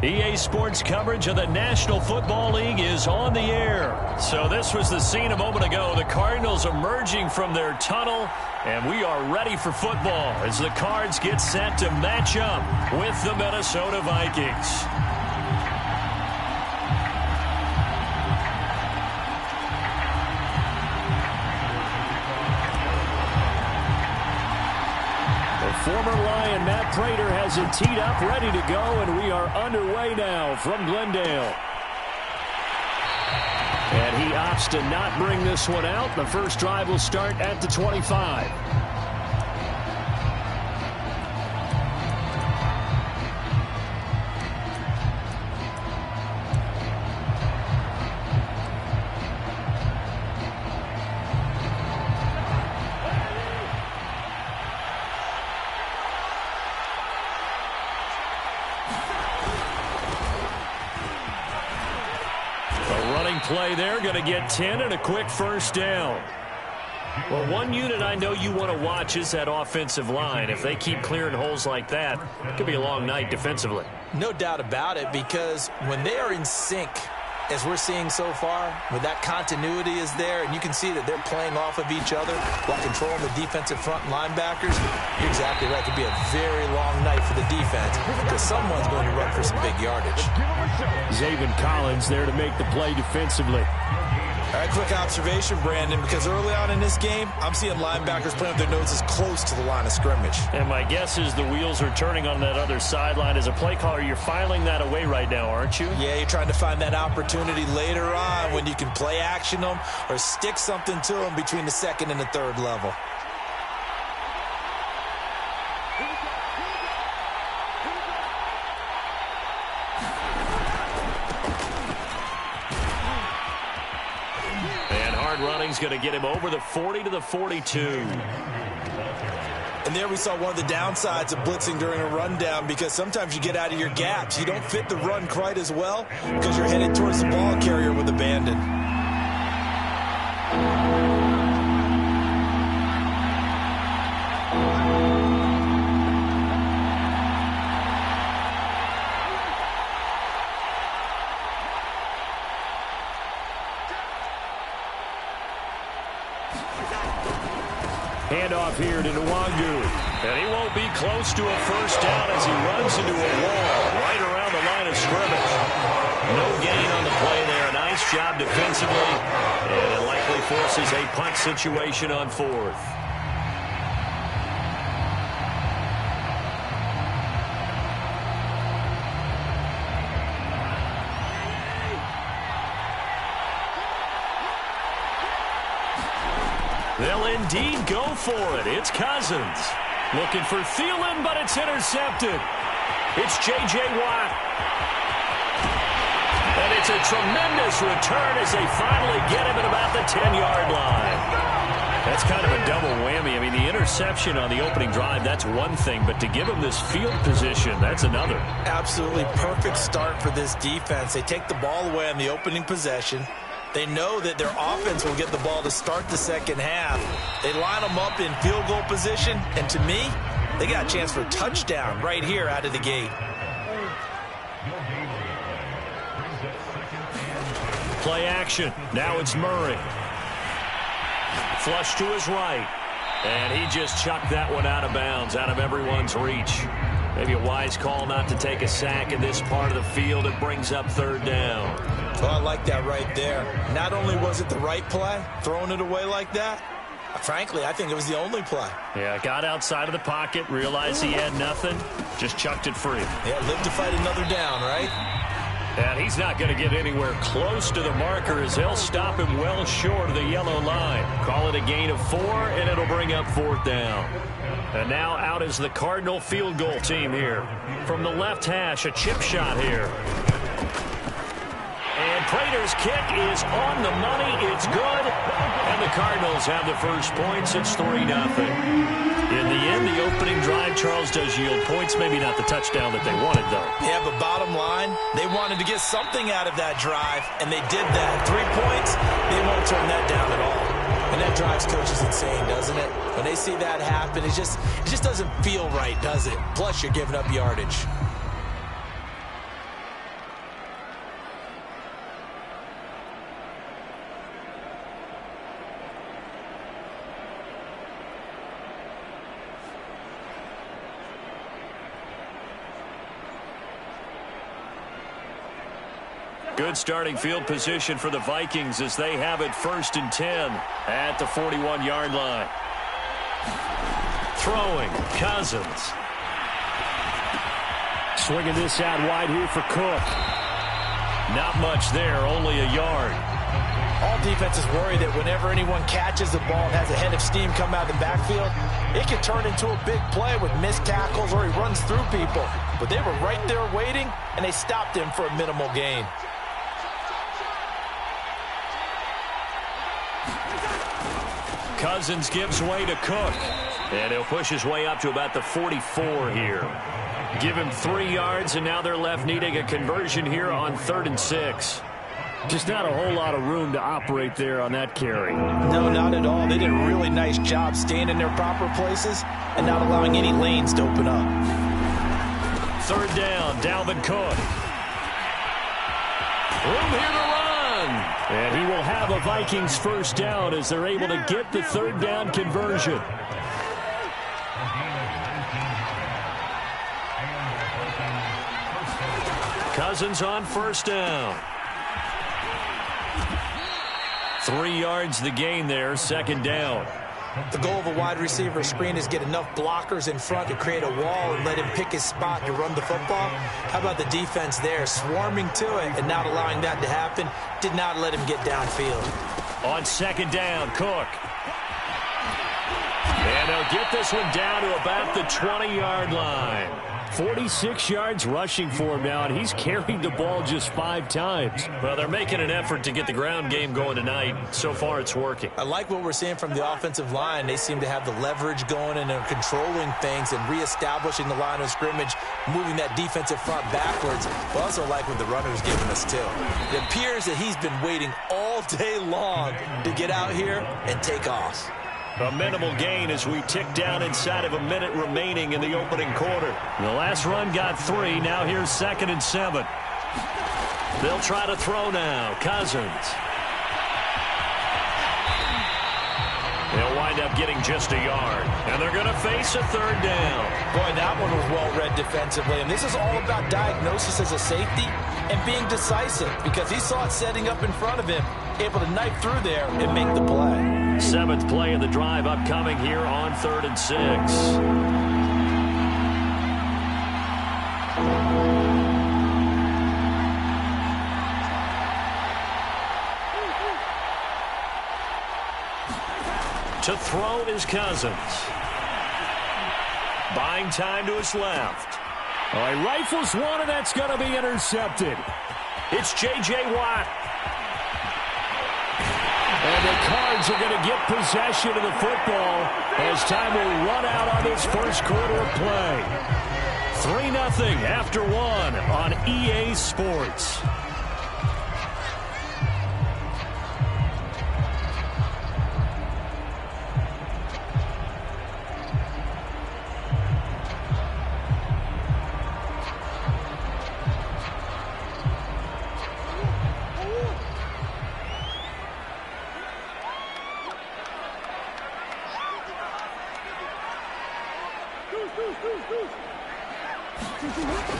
EA Sports coverage of the National Football League is on the air. So this was the scene a moment ago. The Cardinals emerging from their tunnel, and we are ready for football as the Cards get set to match up with the Minnesota Vikings. Former Lion Matt Prater has it teed up, ready to go, and we are underway now from Glendale. And he opts to not bring this one out. The first drive will start at the 25. Play there, going to get 10 and a quick first down. Well, one unit I know you want to watch is that offensive line. If they keep clearing holes like that, it could be a long night defensively. No doubt about it, because when they are in sync, as we're seeing so far, when that continuity is there, and you can see that they're playing off of each other while controlling the defensive front linebackers, you're exactly right. It could be a very long night for the defense because someone's going to run for some big yardage. Zaven Collins there to make the play defensively. All right, quick observation, Brandon, because early on in this game, I'm seeing linebackers playing with their noses close to the line of scrimmage. And my guess is the wheels are turning on that other sideline. As a play caller, you're filing that away right now, aren't you? Yeah, you're trying to find that opportunity later on when you can play action them or stick something to them between the second and the third level. Running's going to get him over the 40 to the 42. And there we saw one of the downsides of blitzing during a rundown, because sometimes you get out of your gaps. You don't fit the run quite as well because you're headed towards the ball carrier with abandon. Handoff here to Nwangu. And he won't be close to a first down as he runs into a wall right around the line of scrimmage. No gain on the play there. Nice job defensively. And it likely forces a punt situation on fourth. They'll indeed go for it. It's Cousins. Looking for Thielen, but it's intercepted. It's J.J. Watt. And it's a tremendous return as they finally get him at about the 10-yard line. That's kind of a double whammy. I mean, the interception on the opening drive, that's one thing, but to give him this field position, that's another. Absolutely perfect start for this defense. They take the ball away on the opening possession. They know that their offense will get the ball to start the second half. They line them up in field goal position, and to me, they got a chance for a touchdown right here out of the gate. Play action. Now it's Murray. Flush to his right. And he just chucked that one out of bounds, out of everyone's reach. Maybe a wise call not to take a sack in this part of the field. It brings up third down. Oh, I like that right there. Not only was it the right play, throwing it away like that, frankly, I think it was the only play. Yeah, got outside of the pocket, realized he had nothing, just chucked it free. Yeah, live to fight another down, right? And he's not going to get anywhere close to the marker as they'll stop him well short of the yellow line. Call it a gain of 4, and it'll bring up fourth down. And now out is the Cardinal field goal team here. From the left hash, a chip shot here. And Prater's kick is on the money. It's good. And the Cardinals have the first points. It's 3-0. In the end, the opening drive, Charles, does yield points. Maybe not the touchdown that they wanted, though. Yeah, but bottom line, they wanted to get something out of that drive, and they did that. 3 points, they won't turn that down at all. And that drives coaches insane, doesn't it? When they see that happen, it just doesn't feel right, does it? Plus, you're giving up yardage. Good starting field position for the Vikings as they have it 1st and 10 at the 41-yard line. Throwing, Cousins. Swinging this out wide here for Cook. Not much there, only a yard. All defenses worry that whenever anyone catches the ball and has a head of steam come out of the backfield, it can turn into a big play with missed tackles or he runs through people. But they were right there waiting, and they stopped him for a minimal gain. Cousins gives way to Cook. And he'll push his way up to about the 44 here. Give him 3 yards, and now they're left needing a conversion here on 3rd and 6. Just not a whole lot of room to operate there on that carry. No, not at all. They did a really nice job staying in their proper places and not allowing any lanes to open up. 3rd down, Dalvin Cook. Room here to run. And he will have a Vikings 1st down as they're able to get the 3rd down conversion. Cousins on 1st down. 3 yards the gain there, 2nd down. The goal of a wide receiver screen is get enough blockers in front to create a wall and let him pick his spot to run the football. How about the defense there, swarming to it and not allowing that to happen? Did not let him get downfield. On 2nd down, Cook. And they'll get this one down to about the 20-yard line. 46 yards rushing for him now, and he's carried the ball just 5 times. Well, they're making an effort to get the ground game going tonight. So far, it's working. I like what we're seeing from the offensive line. They seem to have the leverage going, and they're controlling things and reestablishing the line of scrimmage, moving that defensive front backwards. I also like what the runner's giving us, too. It appears that he's been waiting all day long to get out here and take off. A minimal gain as we tick down inside of a minute remaining in the opening quarter. The last run got 3. Now here's 2nd and 7. They'll try to throw now. Cousins. They'll wind up getting just a yard. And they're going to face a 3rd down. Boy, that one was well read defensively. And this is all about diagnosis as a safety and being decisive because he saw it setting up in front of him, able to knife through there and make the play. 7th play of the drive upcoming here on 3rd and 6. To throw is Cousins. Buying time to his left. All right, rifles one, and that's going to be intercepted. It's J.J. Watt. And the Cards are going to get possession of the football as time will run out on this 1st quarter of play. 3-0 after 1 on EA Sports.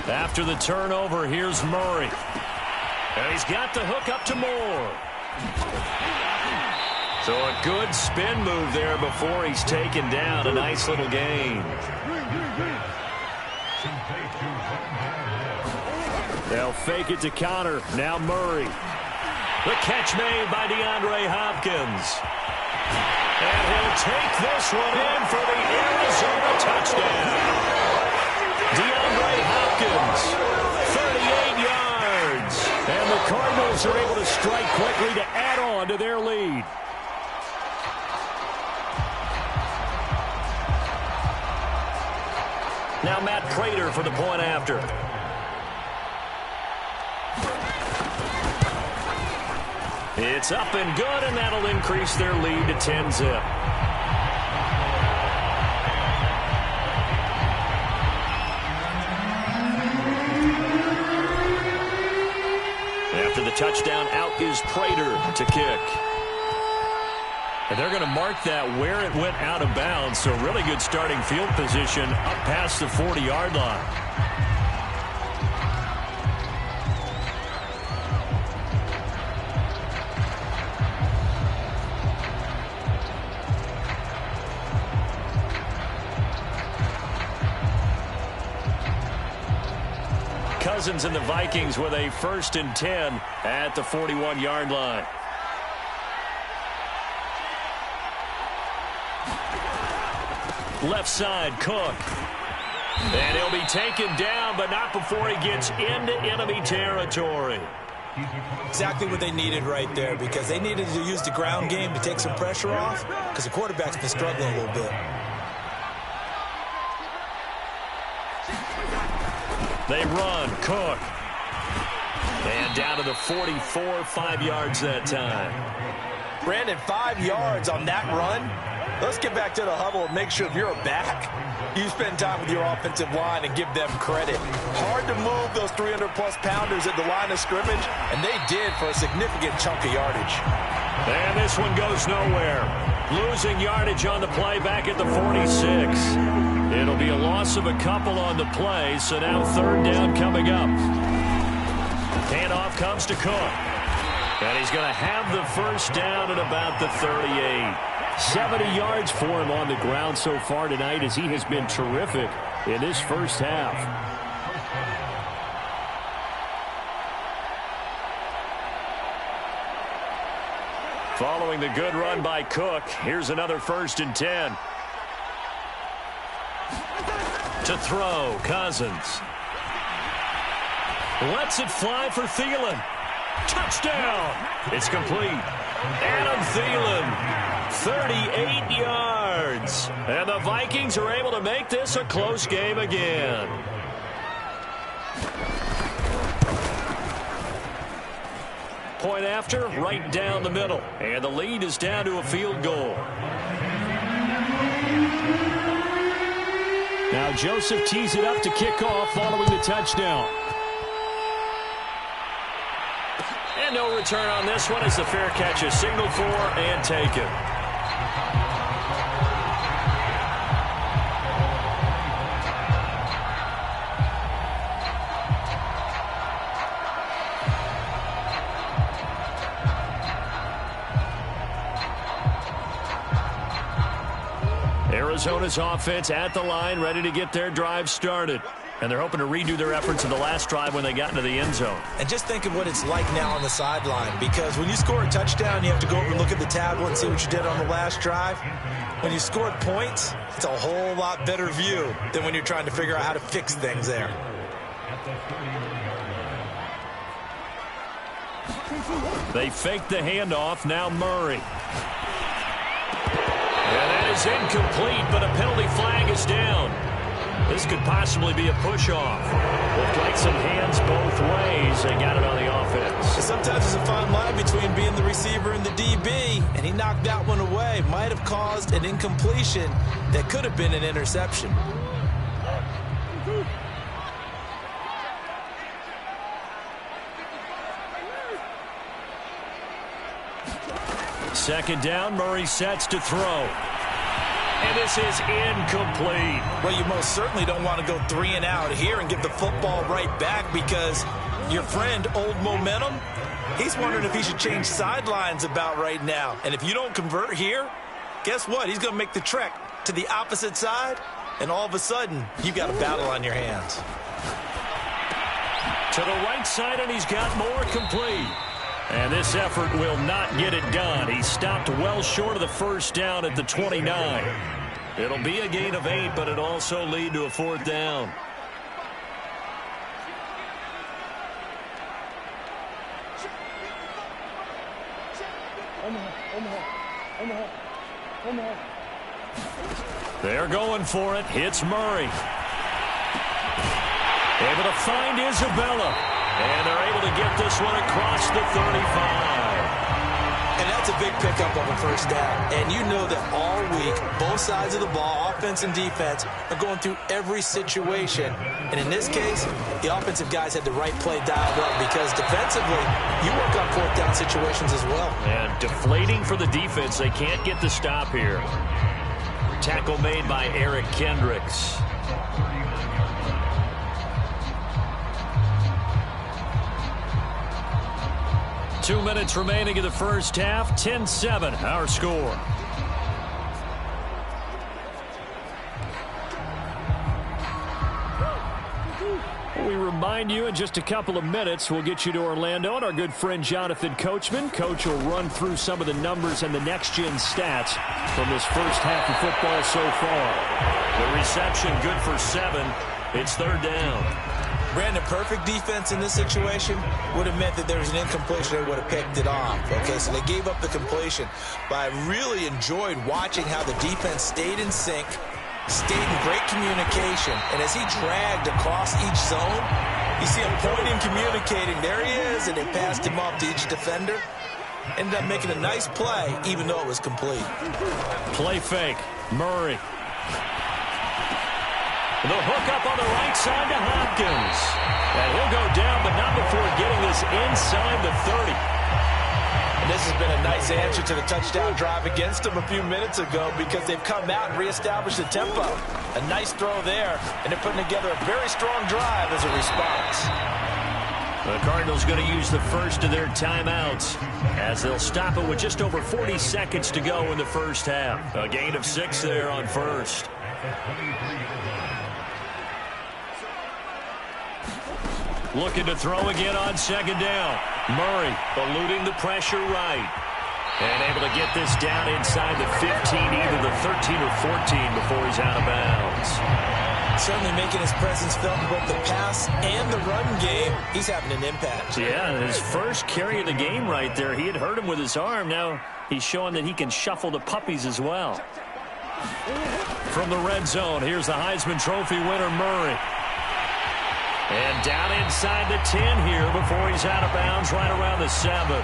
After the turnover, here's Murray. And he's got the hook up to Moore. So a good spin move there before he's taken down. A nice little gain. They'll fake it to counter. Now Murray. The catch made by DeAndre Hopkins. And he'll take this one in for the Arizona touchdown. DeAndre Hopkins, 38 yards. And the Cardinals are able to strike quickly to add on to their lead. Now Matt Prater for the point after. It's up and good, and that'll increase their lead to 10-zip. After the touchdown, out is Prater to kick. And they're going to mark that where it went out of bounds, so really good starting field position up past the 40-yard line. Cousins and the Vikings with a 1st and 10 at the 41-yard line. Left side, Cook. And he'll be taken down, but not before he gets into enemy territory. Exactly what they needed right there, because they needed to use the ground game to take some pressure off, because the quarterback's been struggling a little bit. They run, Cook. And down to the 44, 5 yards that time. Brandon, 5 yards on that run. Let's get back to the huddle and make sure if you're a back, you spend time with your offensive line and give them credit. Hard to move those 300-plus pounders at the line of scrimmage, and they did for a significant chunk of yardage. And this one goes nowhere. Losing yardage on the play back at the 46. It'll be a loss of a couple on the play, so now 3rd down coming up. Handoff comes to Cook. And he's going to have the 1st down at about the 38. 70 yards for him on the ground so far tonight, as he has been terrific in this first half. Following the good run by Cook, here's another 1st and 10. To throw, Cousins. Lets it fly for Thielen. Touchdown! It's complete. Adam Thielen, 38 yards. And the Vikings are able to make this a close game again. Point after, right down the middle. And the lead is down to a field goal. Now Joseph tees it up to kick off following the touchdown. And no return on this one as the fair catch is signaled for and taken. Arizona's offense at the line, ready to get their drive started. And they're hoping to redo their efforts in the last drive when they got into the end zone. And just think of what it's like now on the sideline, because when you score a touchdown, you have to go over and look at the tablet and see what you did on the last drive. When you scored points, it's a whole lot better view than when you're trying to figure out how to fix things there. They fake the handoff. Now Murray. And that is incomplete, but a penalty flag is down. This could possibly be a push-off. Looked like some hands both ways. They got it on the offense. Sometimes there's a fine line between being the receiver and the DB, and he knocked that one away. Might have caused an incompletion that could have been an interception. Second down, Murray sets to throw. And this is incomplete. Well, you most certainly don't want to go 3 and out here and give the football right back, because your friend, Old Momentum, he's wondering if he should change sidelines about right now. And if you don't convert here, guess what? He's going to make the trek to the opposite side, and all of a sudden, you've got a battle on your hands. To the right side, and he's got more complete. And this effort will not get it done. He stopped well short of the 1st down at the 29. It'll be a gain of 8, but it'll also lead to a 4th down. They're going for it. Hits Murray. Able to find Isabella. And they're able to get this one across the 35. And that's a big pickup on the 1st down. And you know that all week, both sides of the ball, offense and defense, are going through every situation. And in this case, the offensive guys had the right play dialed up, because defensively, you work on 4th down situations as well. And deflating for the defense. They can't get the stop here. Tackle made by Eric Kendricks. Two minutes remaining in the first half. 10-7, our score. We remind you in just a couple of minutes, we'll get you to Orlando, and our good friend Jonathan Coachman. Coach will run through some of the numbers and the next-gen stats from this first half of football so far. The reception good for 7. It's 3rd down. Brandon, perfect defense in this situation would have meant that there was an incompletion. They would have picked it off. Okay, so they gave up the completion. But I really enjoyed watching how the defense stayed in sync, stayed in great communication, and as he dragged across each zone, you see him pointing, communicating. There he is, and they passed him off to each defender. Ended up making a nice play, even though it was complete. Play fake. Murray. The hook up on the right side to Hopkins. And he'll go down, but not before getting this inside the 30. And this has been a nice answer to the touchdown drive against them a few minutes ago because they've come out and reestablished the tempo. A nice throw there, and they're putting together a very strong drive as a response. The Cardinals going to use the first of their timeouts as they'll stop it with just over 40 seconds to go in the first half. A gain of 6 there on first. Looking to throw again on 2nd down. Murray eluding the pressure right. And able to get this down inside the 15, either the 13 or 14 before he's out of bounds. Certainly making his presence felt in both the pass and the run game. He's having an impact. Yeah, his first carry of the game right there. He had hurt him with his arm. Now he's showing that he can shuffle the puppies as well. From the red zone, here's the Heisman Trophy winner, Murray. And down inside the 10 here before he's out of bounds right around the 7.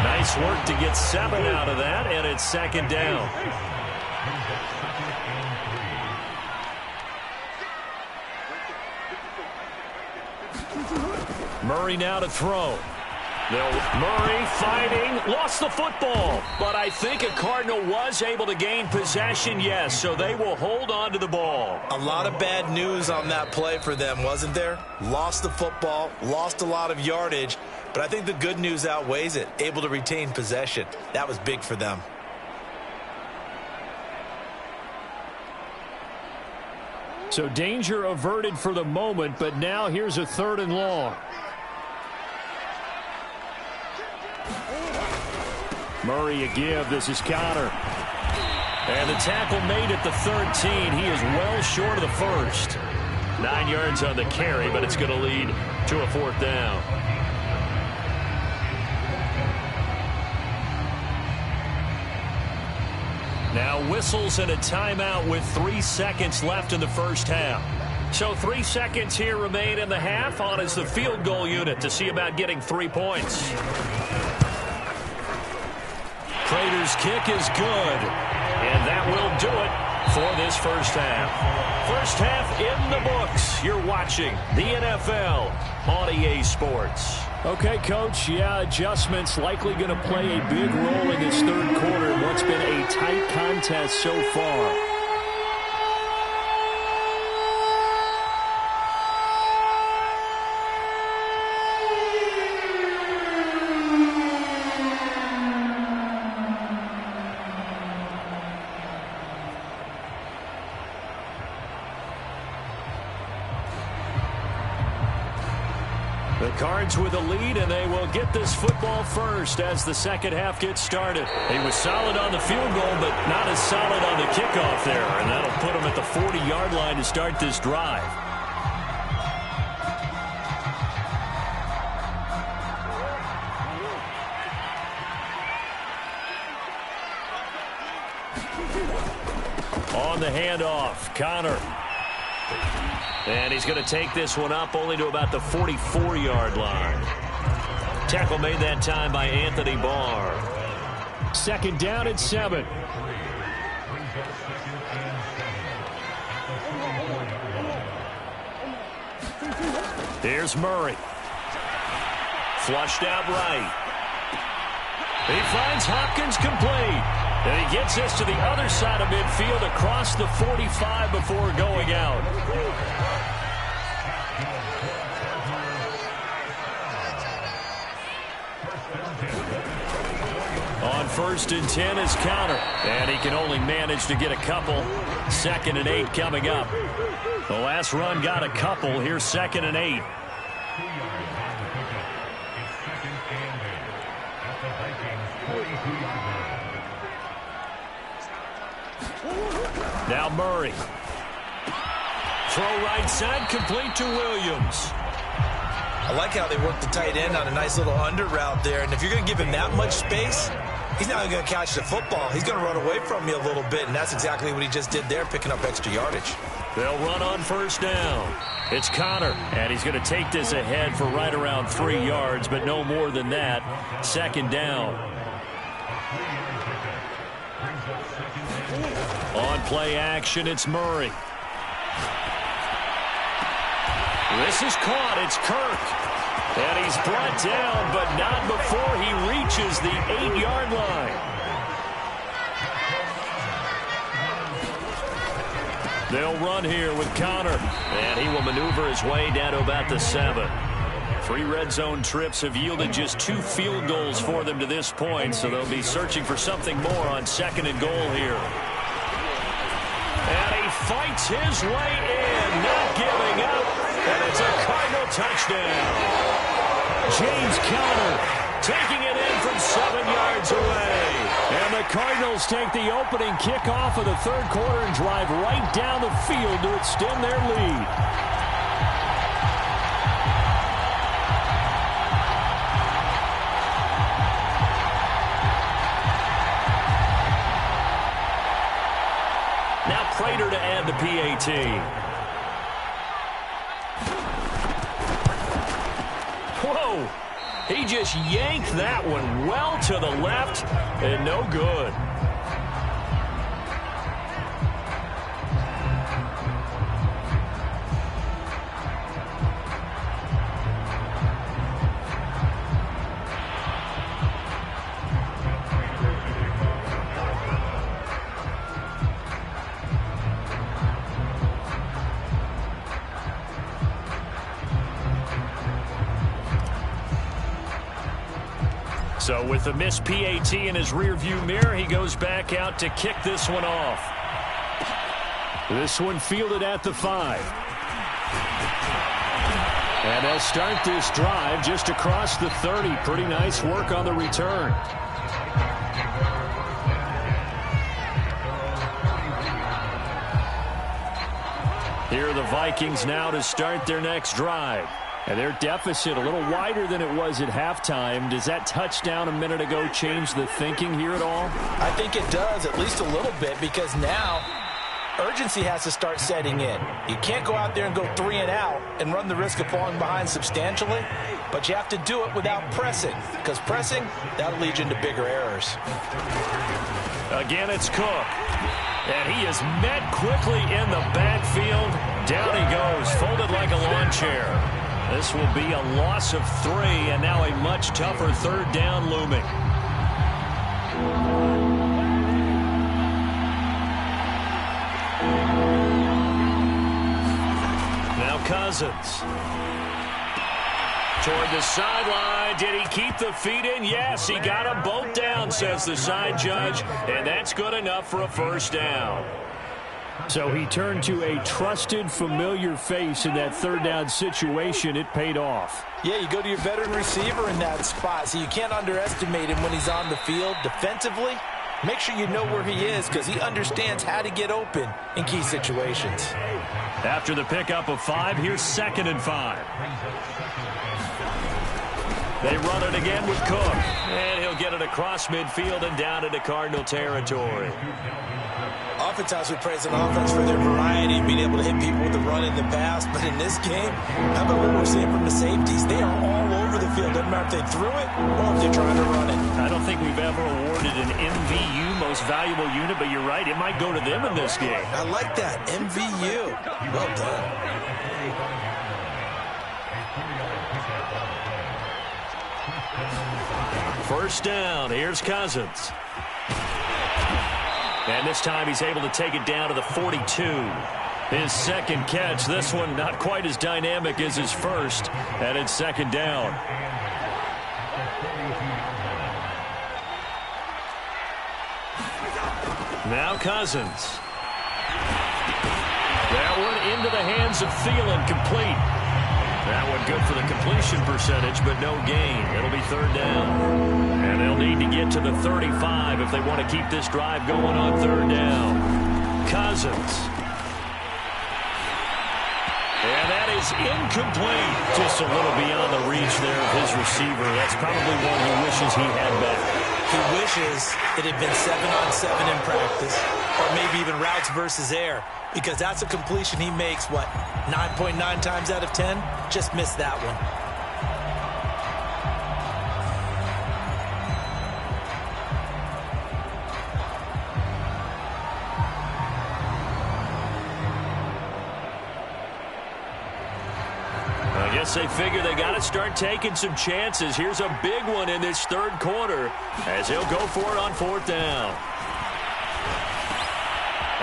Nice work to get 7 out of that, and it's 2nd down. Murray now to throw. Murray fighting, lost the football. But I think a Cardinal was able to gain possession, yes, so they will hold on to the ball. A lot of bad news on that play for them, wasn't there? Lost the football, lost a lot of yardage, but I think the good news outweighs it. Able to retain possession. That was big for them. So danger averted for the moment, but now here's a 3rd and long. Murray a give. This is Connor. And the tackle made at the 13. He is well short of the first. 9 yards on the carry, but it's going to lead to a 4th down. Now whistles and a timeout with 3 seconds left in the first half. So 3 seconds here remain in the half. On is the field goal unit to see about getting 3 points. Prater's kick is good, and that will do it for this first half. First half in the books. You're watching the NFL on EA Sports. Okay, Coach, yeah, adjustments likely going to play a big role in this 3rd quarter in what's been a tight contest so far. The Cards with a lead, and they will get this football first as the second half gets started. He was solid on the field goal, but not as solid on the kickoff there, and that'll put him at the 40-yard line to start this drive. On the handoff, Connor. And he's going to take this one up only to about the 44-yard line. Tackle made that time by Anthony Barr. 2nd down at 7. Here's Murray. Flushed out right. He finds Hopkins complete. And he gets this to the other side of midfield across the 45 before going out. On 1st and 10 is Connor. And he can only manage to get a couple. 2nd and 8 coming up. The last run got a couple. Here's 2nd and 8. Now Murray. Throw right side, complete to Williams. I like how they work the tight end on a nice little under route there. And if you're going to give him that much space, he's not going to catch the football. He's going to run away from you a little bit, and that's exactly what he just did there, picking up extra yardage. They'll run on 1st down. It's Connor, and he's going to take this ahead for right around 3 yards, but no more than that. 2nd down. On play action, it's Murray. This is caught. It's Kirk. And he's brought down, but not before he reaches the 8-yard line. They'll run here with Connor. And he will maneuver his way down to about the 7. 3 red zone trips have yielded just 2 field goals for them to this point, so they'll be searching for something more on 2nd and goal here. And he fights his way in, not giving up. And it's a Cardinal touchdown. James Conner taking it in from 7 yards away. And the Cardinals take the opening kickoff of the 3rd quarter and drive right down the field to extend their lead. Now Prater to add the PAT. Whoa! He just yanked that one well to the left and no good. So with the missed PAT in his rearview mirror, he goes back out to kick this one off. This one fielded at the 5. And they'll start this drive just across the 30. Pretty nice work on the return. Here are the Vikings now to start their next drive. And their deficit a little wider than it was at halftime. Does that touchdown a minute ago change the thinking here at all? I think it does, at least a little bit, because now urgency has to start setting in. You can't go out there and go 3 and out and run the risk of falling behind substantially, but you have to do it without pressing, because pressing, that'll lead you into bigger errors. Again, it's Cook. And he is met quickly in the backfield. Down he goes, folded like a lawn chair. This will be a loss of 3, and now a much tougher 3rd down looming. Now Cousins. Toward the sideline. Did he keep the feet in? Yes, he got them both down, says the side judge, and that's good enough for a 1st down. So he turned to a trusted, familiar face in that 3rd down situation. It paid off. Yeah, you go to your veteran receiver in that spot, so you can't underestimate him when he's on the field. Defensively, make sure you know where he is, because he understands how to get open in key situations. After the pickup of 5, here's 2nd and 5. They run it again with Cook. And he'll get it across midfield and down into Cardinal territory. Oftentimes we praise an offense for their variety and being able to hit people with the run in the pass. But in this game, how about what we're seeing from the safeties? They are all over the field. Doesn't matter if they threw it or if they're trying to run it. I don't think we've ever awarded an MVU, most valuable unit, but you're right. It might go to them in this game. I like that. MVU. Well done. First down. Here's Cousins. And this time he's able to take it down to the 42. His 2nd catch. This one not quite as dynamic as his first. And it's 2nd down. Now Cousins. That one into the hands of Thielen, complete. That one good for the completion percentage, but no gain. It'll be third down. And they'll need to get to the 35 if they want to keep this drive going on third down. Cousins. And that is incomplete. Just a little beyond the reach there of his receiver. That's probably one he wishes he had back. He wishes it had been 7-on-7 in practice, or maybe even routes versus air, because that's a completion he makes, 9.9 times out of 10? Just missed that one. I guess they figure they got to start taking some chances. Here's a big one in this third quarter as he'll go for it on fourth down.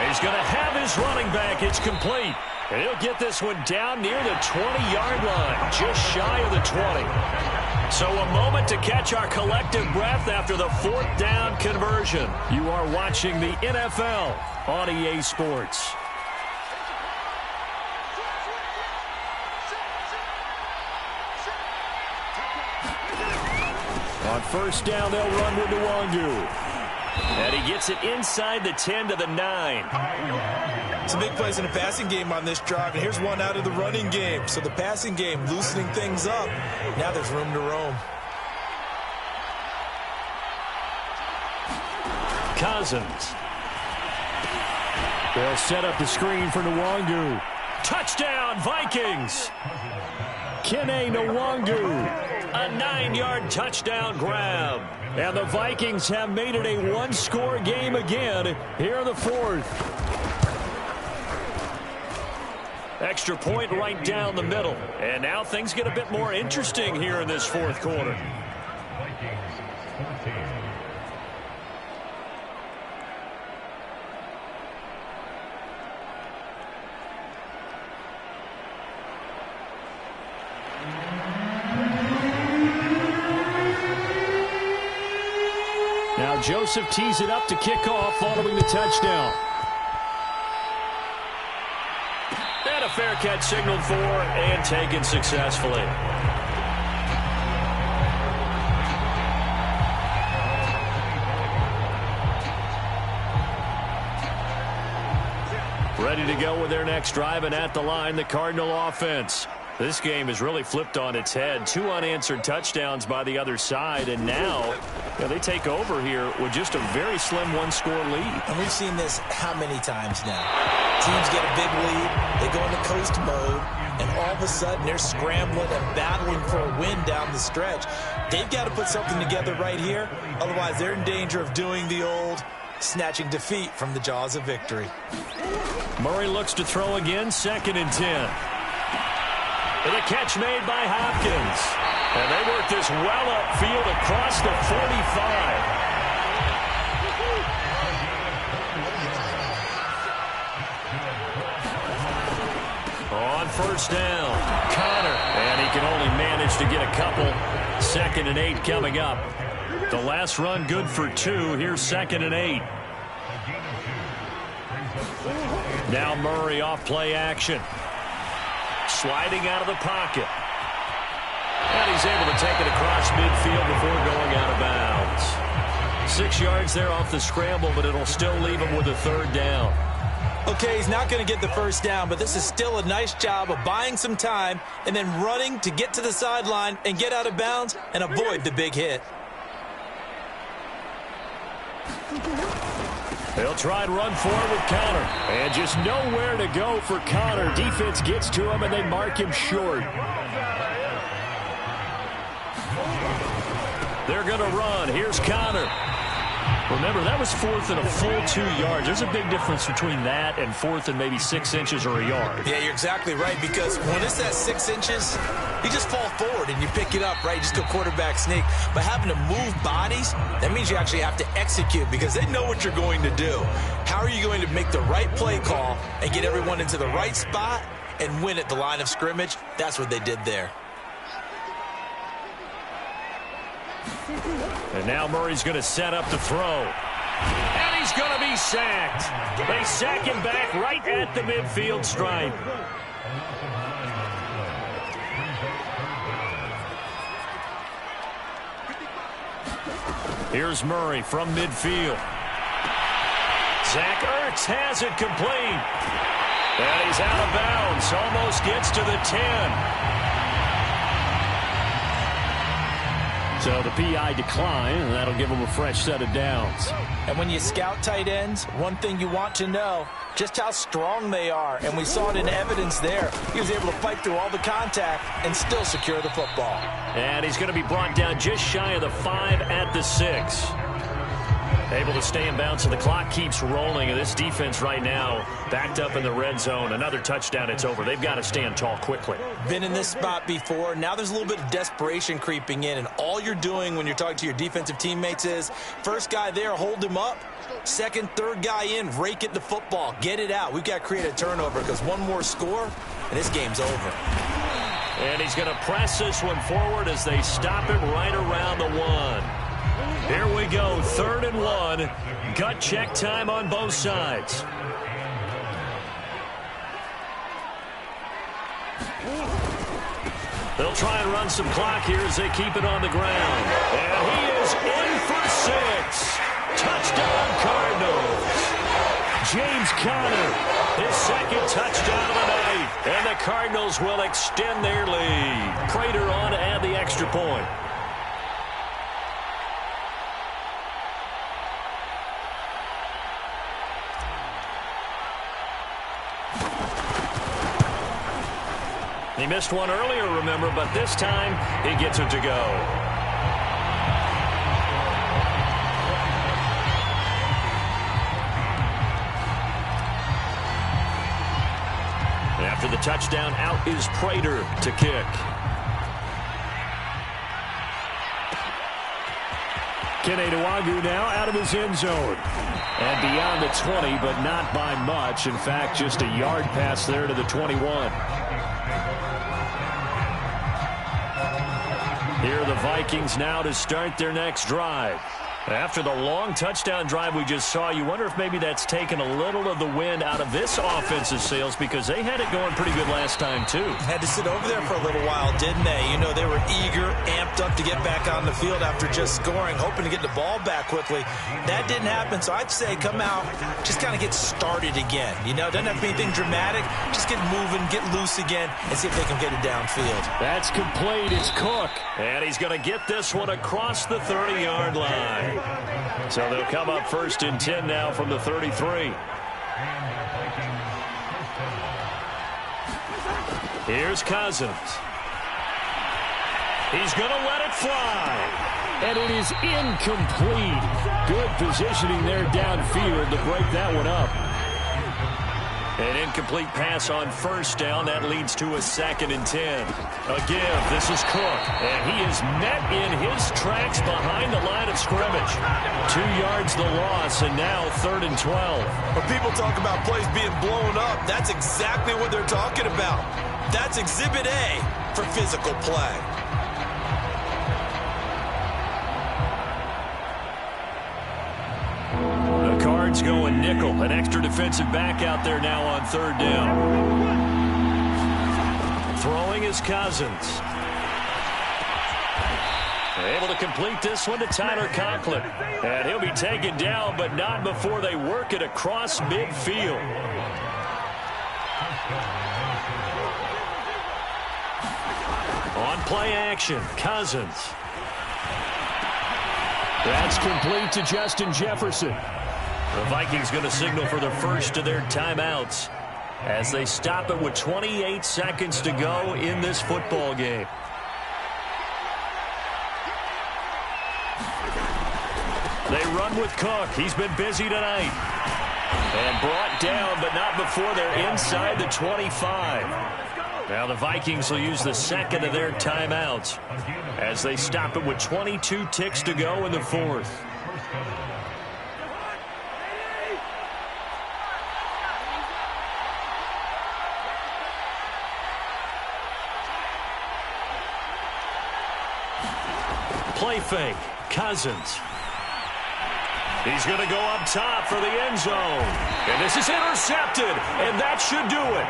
He's going to have his running back. It's complete. And he'll get this one down near the 20-yard line, just shy of the 20. So a moment to catch our collective breath after the fourth down conversion. You are watching the NFL on EA Sports. On first down, they'll run with Nwangu. And he gets it inside the 10 to the 9. Some big plays in the passing game on this drive, and here's one out of the running game. So the passing game loosening things up. Now there's room to roam. Cousins. They'll set up the screen for Nwangu. Touchdown, Vikings! Kene Nwangu. A 9-yard touchdown grab. And the Vikings have made it a one-score game again here in the fourth. Extra point right down the middle. And now things get a bit more interesting here in this fourth quarter. Now Joseph tees it up to kick off following the touchdown. And a fair catch signaled for and taken successfully. Ready to go with their next drive, and at the line, the Cardinal offense. This game is really flipped on its head. 2 unanswered touchdowns by the other side, and now they take over here with just a very slim one-score lead. And we've seen this how many times now? Teams get a big lead, they go into coast mode, and all of a sudden they're scrambling and battling for a win down the stretch. They've got to put something together right here, otherwise they're in danger of doing the old snatching defeat from the jaws of victory. Murray looks to throw again, 2nd and 10. And a catch made by Hopkins. And they work this well upfield across the 45. On first down, Connor. And he can only manage to get a couple. 2nd and 8 coming up. The last run good for 2. Here's 2nd and 8. Now Murray off play action. Sliding out of the pocket. And he's able to take it across midfield before going out of bounds. 6 yards there off the scramble, but it'll still leave him with a third down. Okay, he's not going to get the first down, but this is still a nice job of buying some time and then running to get to the sideline and get out of bounds and avoid the big hit. They'll try and run forward with Connor. And just nowhere to go for Connor. Defense gets to him, and they mark him short. They're going to run. Here's Connor. Remember, that was 4th and a full 2 yards. There's a big difference between that and 4th and maybe 6 inches or a yard. Yeah, you're exactly right, because when it's that 6 inches, you just fall forward and you pick it up, right? Just go quarterback sneak. But having to move bodies, that means you actually have to execute because they know what you're going to do. How are you going to make the right play call and get everyone into the right spot and win at the line of scrimmage? That's what they did there. And now Murray's going to set up to throw. And he's going to be sacked. They sack him back right at the midfield stripe. Here's Murray from midfield. Zach Ertz has it complete. And he's out of bounds. Almost gets to the 10. So the PI decline, and that'll give him a fresh set of downs. And when you scout tight ends, one thing you want to know, just how strong they are. And we saw it in evidence there. He was able to fight through all the contact and still secure the football. And he's going to be brought down just shy of the 5 at the 6. Able to stay in bounds, so the clock keeps rolling. And this defense right now backed up in the red zone. Another touchdown, it's over. They've got to stand tall quickly. Been in this spot before. Now there's a little bit of desperation creeping in. And all you're doing when you're talking to your defensive teammates is, first guy there, hold him up. Second, third guy in, rake at the football. Get it out. We've got to create a turnover because one more score, and this game's over. And he's going to press this one forward as they stop it right around the 1. Here we go, 3rd and 1. Gut check time on both sides. They'll try and run some clock here as they keep it on the ground. And he is in for 6. Touchdown, Cardinals. James Conner, his second touchdown of the night. And the Cardinals will extend their lead. Prater on to add the extra point. He missed one earlier, remember, but this time he gets it to go. After the touchdown, out is Prater to kick. Kene Nwangwu now out of his end zone. And beyond the 20, but not by much. In fact, just a yard pass there to the 21. Here are the Vikings now to start their next drive. After the long touchdown drive we just saw, you wonder if maybe that's taken a little of the wind out of this offensive sails because they had it going pretty good last time, too. Had to sit over there for a little while, didn't they? You know, they were eager, amped up to get back on the field after just scoring, hoping to get the ball back quickly. That didn't happen, so I'd say come out, just kind of get started again. You know, doesn't have to be anything dramatic. Just get moving, get loose again, and see if they can get it downfield. That's complete. It's Cook. And he's going to get this one across the 30-yard line. So they'll come up 1st and 10 now from the 33. Here's Cousins. He's going to let it fly. And it is incomplete. Good positioning there downfield to break that one up. An incomplete pass on 1st down. That leads to a 2nd and 10. A give. This is Cook. And he is met in his tracks behind the line of scrimmage. 2 yards the loss, and now 3rd and 12. When people talk about plays being blown up, that's exactly what they're talking about. That's Exhibit A for physical play. Cards going nickel. An extra defensive back out there now on 3rd down. Throwing is Cousins. Able to complete this one to Tyler Conklin. And he'll be taken down, but not before they work it across midfield. On play action, Cousins. That's complete to Justin Jefferson. The Vikings going to signal for the first of their timeouts as they stop it with 28 seconds to go in this football game. They run with Cook. He's been busy tonight. And brought down, but not before they're inside the 25. Now the Vikings will use the second of their timeouts as they stop it with 22 ticks to go in the 4th. Play fake. Cousins. He's going to go up top for the end zone. And this is intercepted, and that should do it.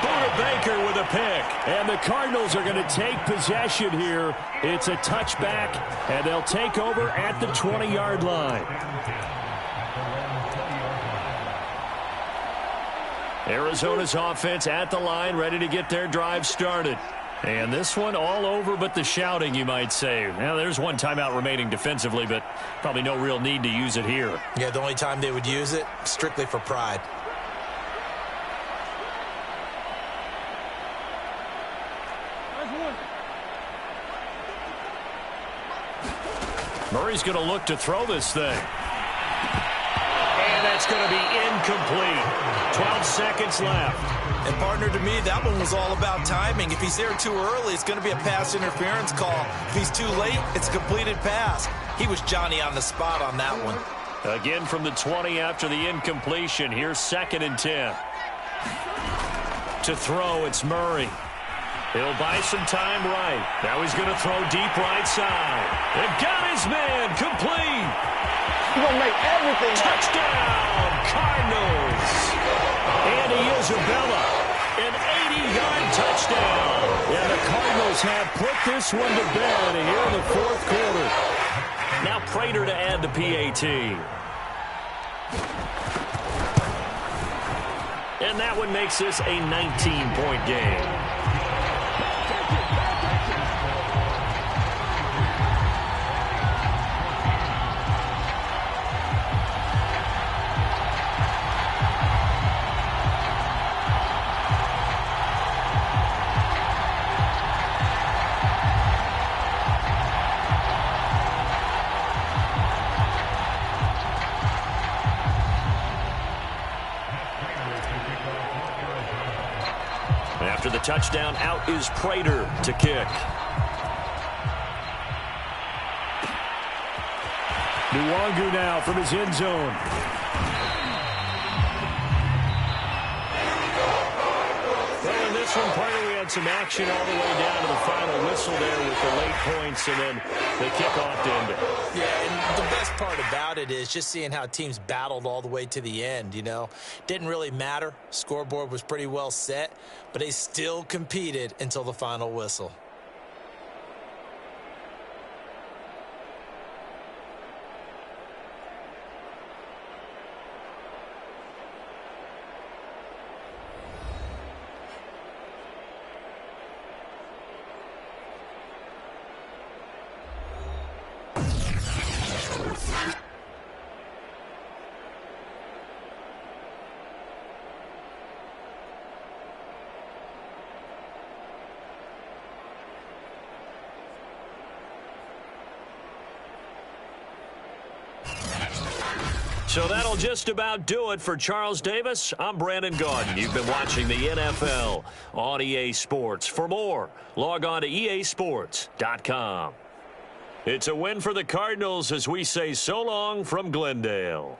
Buda Baker with a pick. And the Cardinals are going to take possession here. It's a touchback, and they'll take over at the 20-yard line. Arizona's offense at the line, ready to get their drive started. And this one all over but the shouting, you might say. Now, there's one timeout remaining defensively, but probably no real need to use it here. Yeah, the only time they would use it, strictly for pride. Murray's going to look to throw this thing. And that's going to be incomplete. 12 seconds left. And, partner, to me, that one was all about timing. If he's there too early, it's going to be a pass interference call. If he's too late, it's a completed pass. He was Johnny on the spot on that one. Again from the 20 after the incompletion. Here's 2nd and 10. To throw, it's Murray. He'll buy some time right. Now he's going to throw deep right side. And got his man complete. He's going to make everything. Touchdown, Cardinals. Andy Isabella, an 80-yard touchdown. Yeah, the Cardinals have put this one to bed here in the 4th quarter. Now Prater to add the PAT. And that one makes this a 19-point game. After the touchdown, out is Prater to kick. Nwangu now from his end zone. Well, in this one, partner, we had some action all the way down to the final whistle there with the late points and then the kickoff to end it. Yeah, and the best part about it is just seeing how teams battled all the way to the end, you know. Didn't really matter. Scoreboard was pretty well set, but they still competed until the final whistle. So that'll just about do it for Charles Davis. I'm Brandon Gaudin. You've been watching the NFL on EA Sports. For more, log on to easports.com. It's a win for the Cardinals as we say so long from Glendale.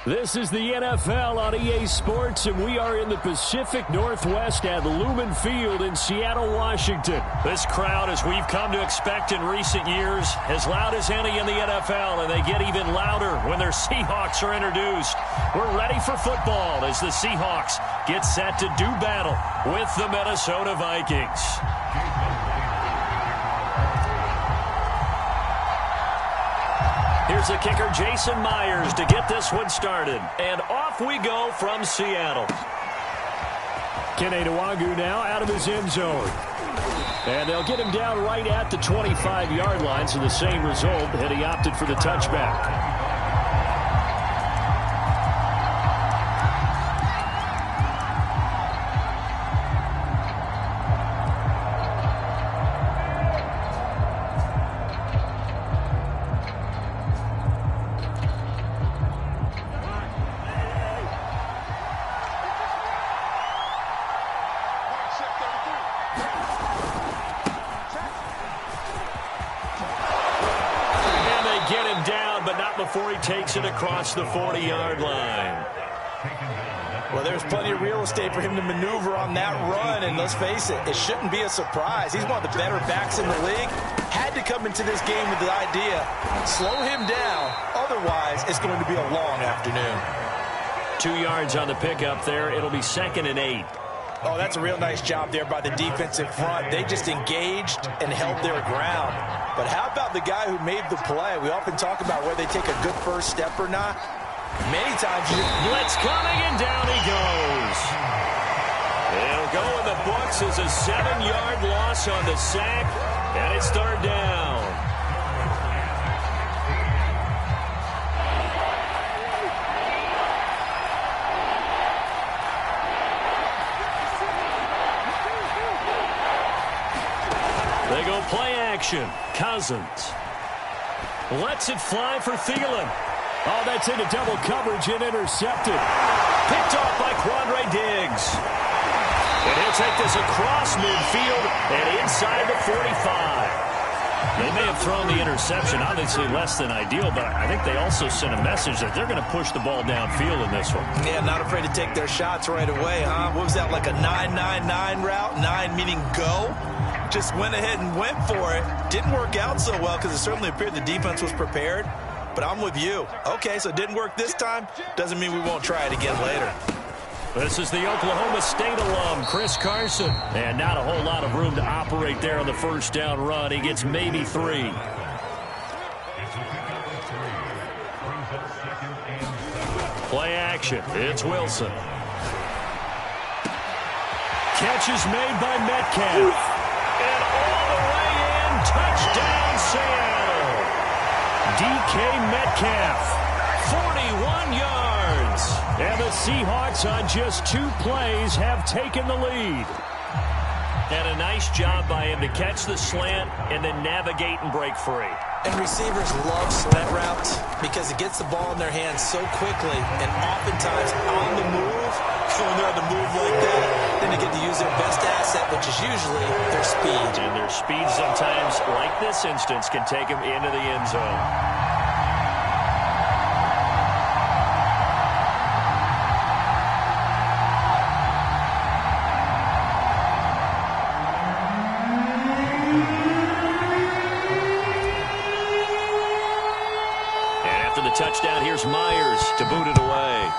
This is the NFL on EA Sports, and we are in the Pacific Northwest at Lumen Field in Seattle, Washington. This crowd, as we've come to expect in recent years, as loud as any in the NFL, and they get even louder when their Seahawks are introduced. We're ready for football as the Seahawks get set to do battle with the Minnesota Vikings. Here's the kicker, Jason Myers, to get this one started. And off we go from Seattle. Kene Nwangwu now out of his end zone. And they'll get him down right at the 25-yard line, so the same result, and he opted for the touchback. Before he takes it across the 40-yard line. Well, there's plenty of real estate for him to maneuver on that run, and let's face it, it shouldn't be a surprise. He's one of the better backs in the league. Had to come into this game with the idea, slow him down, otherwise it's going to be a long afternoon. 2 yards on the pickup there. It'll be 2nd and 8. Oh, that's a real nice job there by the defensive front. They just engaged and held their ground. But how about the guy who made the play? We often talk about whether they take a good first step or not. Many times you... Blitz coming, and down he goes. It'll go in the books as a 7-yard loss on the sack, and it's 3rd down. They go play action. Cousins lets it fly for Thielen. Oh, that's into double coverage and intercepted. Picked off by Quandre Diggs. And he'll take this across midfield and inside the 45. They may have thrown the interception, obviously less than ideal, but I think they also sent a message that they're going to push the ball downfield in this one. Yeah, not afraid to take their shots right away, huh? What was that, like a 9-9-9 route? 9 meaning go? Just went ahead and went for it. Didn't work out so well because it certainly appeared the defense was prepared. But I'm with you. Okay, so it didn't work this time. Doesn't mean we won't try it again later. This is the Oklahoma State alum, Chris Carson. And not a whole lot of room to operate there on the first down run. He gets maybe 3. Play action. It's Wilson. Catch is made by Metcalf. And all the way in, touchdown Seattle. DK Metcalf, 41 yards. And the Seahawks on just 2 plays have taken the lead. And a nice job by him to catch the slant and then navigate and break free. And receivers love slant routes because it gets the ball in their hands so quickly and oftentimes on the move. So when they're on the move like that, then they get to use their best asset, which is usually their speed. And their speed sometimes, like this instance, can take them into the end zone. Touchdown, here's Myers to boot it away.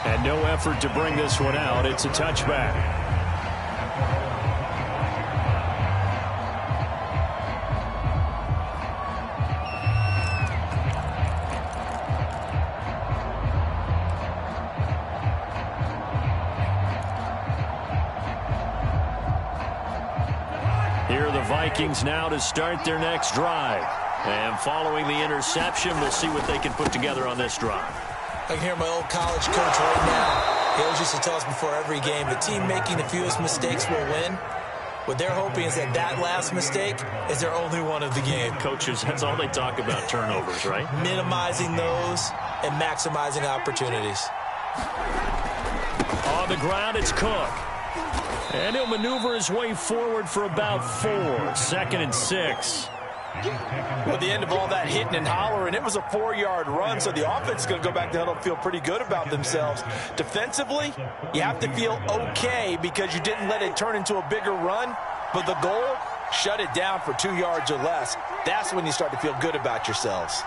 And no effort to bring this one out. It's a touchback. Here are the Vikings now to start their next drive. And following the interception, we'll see what they can put together on this drive. I can hear my old college coach right now. He always used to tell us before every game, the team making the fewest mistakes will win. What they're hoping is that that last mistake is their only one of the game. Coaches, that's all they talk about, turnovers, right? Minimizing those and maximizing opportunities. On the ground, it's Cook. And he'll maneuver his way forward for about 4. 2nd and 6. Well, at the end of all that hitting and hollering, it was a 4-yard run, so the offense is going to go back to huddle and feel pretty good about themselves. Defensively, you have to feel okay because you didn't let it turn into a bigger run, but the goal, shut it down for 2 yards or less. That's when you start to feel good about yourselves.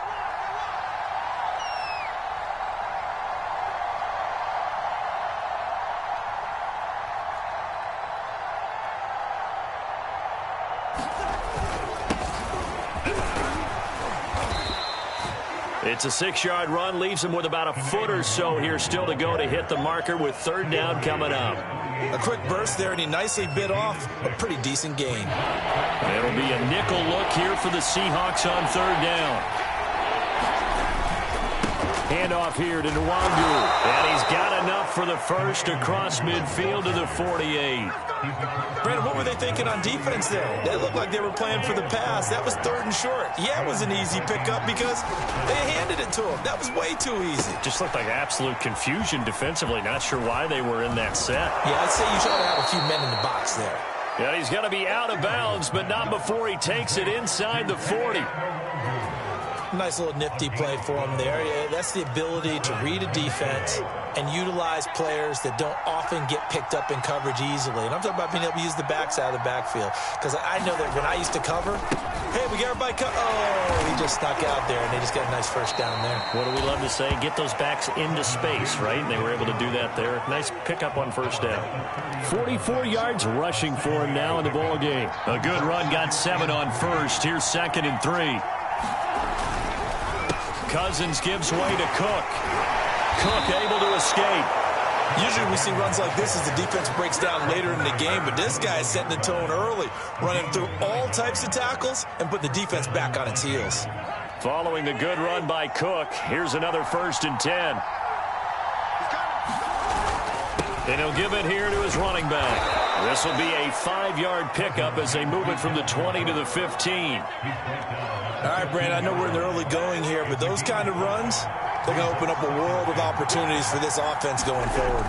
It's a 6-yard run, leaves him with about a foot or so here still to go to hit the marker with 3rd down coming up. A quick burst there, and he nicely bit off a pretty decent gain. It'll be a nickel look here for the Seahawks on 3rd down. Handoff here to Nwangu, and he's got enough for the first across midfield to the 48. Brandon, what were they thinking on defense there? They looked like they were playing for the pass. That was 3rd and short. Yeah, it was an easy pickup because they handed it to him. That was way too easy. Just looked like absolute confusion defensively. Not sure why they were in that set. Yeah, I'd say you try to have a few men in the box there. Yeah, he's going to be out of bounds, but not before he takes it inside the 40. Nice little nifty play for him there. Yeah, that's the ability to read a defense and utilize players that don't often get picked up in coverage easily. And I'm talking about being able to use the backs out of the backfield. Because I know that when I used to cover, hey, we got everybody oh, he just snuck out there, and they just got a nice first down there. What do we love to say? Get those backs into space, right? And they were able to do that there. Nice pickup on 1st down. 44 yards rushing for him now in the ball game. A good run, got 7 on 1st. Here's 2nd and 3. Cousins gives way to Cook. Cook able to escape. Usually we see runs like this as the defense breaks down later in the game, but this guy is setting the tone early, running through all types of tackles and putting the defense back on its heels. Following the good run by Cook, here's another 1st and 10. And he'll give it here to his running back. This will be a 5-yard pickup as they move it from the 20 to the 15. All right, Brandon, I know we're in the early going here, but those kind of runs, they're going to open up a world of opportunities for this offense going forward.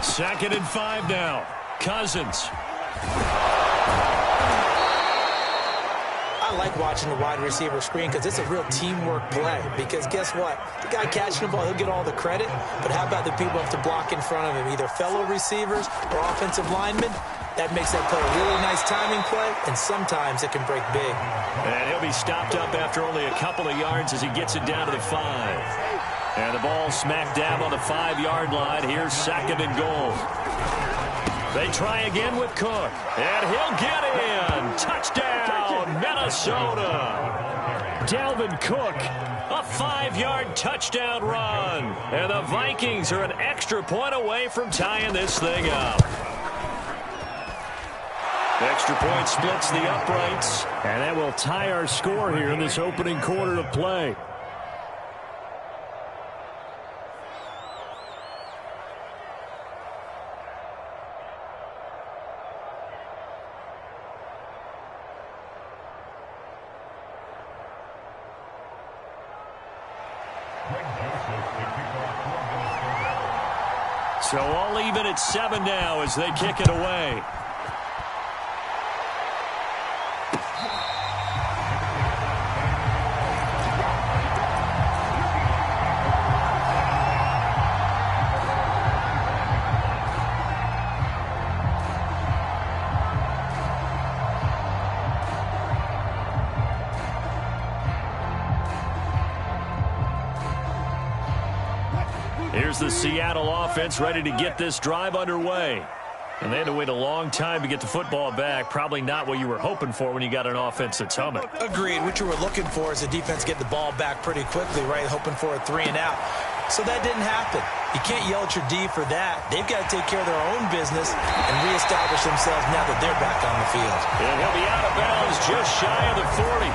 2nd and 5 now. Cousins. I like watching the wide receiver screen because it's a real teamwork play. Because guess what? The guy catching the ball, he'll get all the credit. But how about the people who have to block in front of him, either fellow receivers or offensive linemen? That makes that play a really nice timing play, and sometimes it can break big. And he'll be stopped up after only a couple of yards as he gets it down to the 5. And the ball smack dab on the 5-yard line. Here's 2nd and goal. They try again with Cook, and he'll get in. Touchdown, Minnesota. Dalvin Cook, a 5-yard touchdown run. And the Vikings are an extra point away from tying this thing up. Extra point splits the uprights, and that will tie our score here in this opening quarter of play. So all even at 7 now as they kick it away. Here's the Seattle offense ready to get this drive underway. And they had to wait a long time to get the football back. Probably not what you were hoping for when you got an offense that's humming. Agreed. What you were looking for is the defense get the ball back pretty quickly, right? Hoping for a 3 and out. So that didn't happen. You can't yell at your D for that. They've got to take care of their own business and reestablish themselves now that they're back on the field. And he'll be out of bounds just shy of the 40.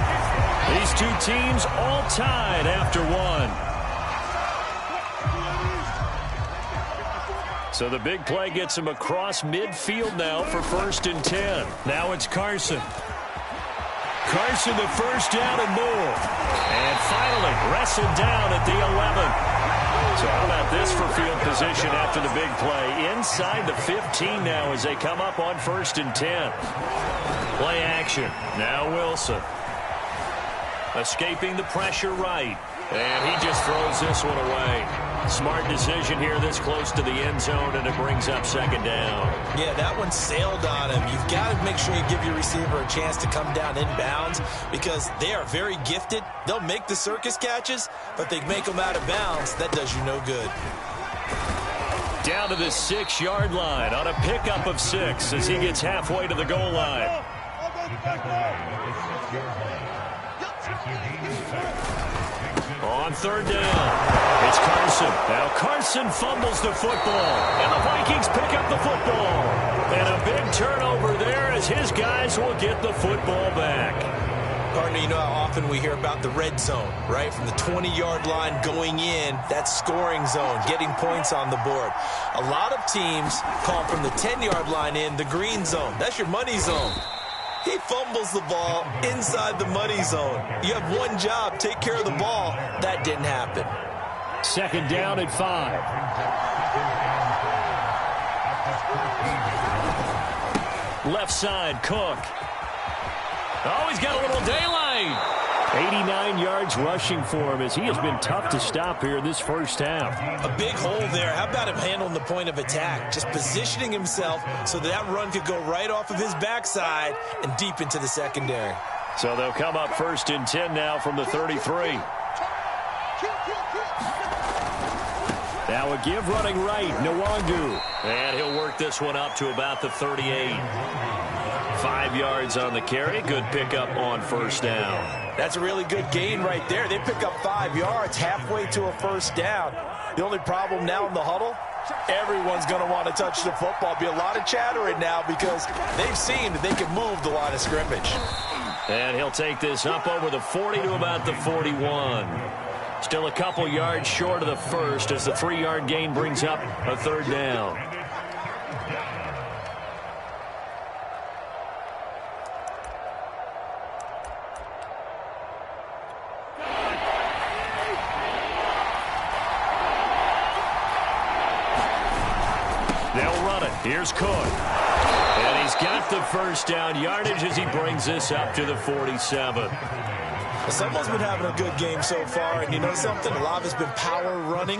These two teams all tied after 1. So the big play gets him across midfield now for 1st and 10. Now it's Carson. Carson the first down and more. And finally wrestled down at the 11. So how about this for field position after the big play? Inside the 15 now as they come up on 1st and 10. Play action. Now Wilson. Escaping the pressure right. And he just throws this one away. Smart decision here this close to the end zone, and it brings up second down. Yeah, that one sailed on him. You've got to make sure you give your receiver a chance to come down inbounds because they are very gifted. They'll make the circus catches, but they make them out of bounds. That does you no good. Down to the 6-yard line on a pickup of 6 as he gets halfway to the goal line. On third down, it's Carson. Now Carson fumbles the football, and the Vikings pick up the football. And a big turnover there as his guys will get the football back. Partner, you know how often we hear about the red zone, right? From the 20-yard line going in, that's scoring zone, getting points on the board. A lot of teams call from the 10-yard line in the green zone. That's your money zone. He fumbles the ball inside the money zone. You have one job, take care of the ball. That didn't happen. Second down at 5. Left side, Cook. Oh, he's got a little daylight. 89 yards rushing for him as he has been tough to stop here this first half. A big hole there. How about him handling the point of attack? Just positioning himself so that run could go right off of his backside and deep into the secondary. So they'll come up first and 10 now from the 33. Now a give running right, Nwangu. And he'll work this one up to about the 38. 5 yards on the carry. Good pickup on first down. That's a really good gain right there. They pick up 5 yards halfway to a first down. The only problem now in the huddle, everyone's going to want to touch the football. Be a lot of chattering now because they've seen that they can move the line of scrimmage. And he'll take this up over the 40 to about the 41. Still a couple yards short of the first as the 3-yard gain brings up a third down. They'll run it. Here's Cook. And he's got the first down yardage as he brings this up to the 47. Someone's been having a good game so far, and you know something? A lot of it's been power running.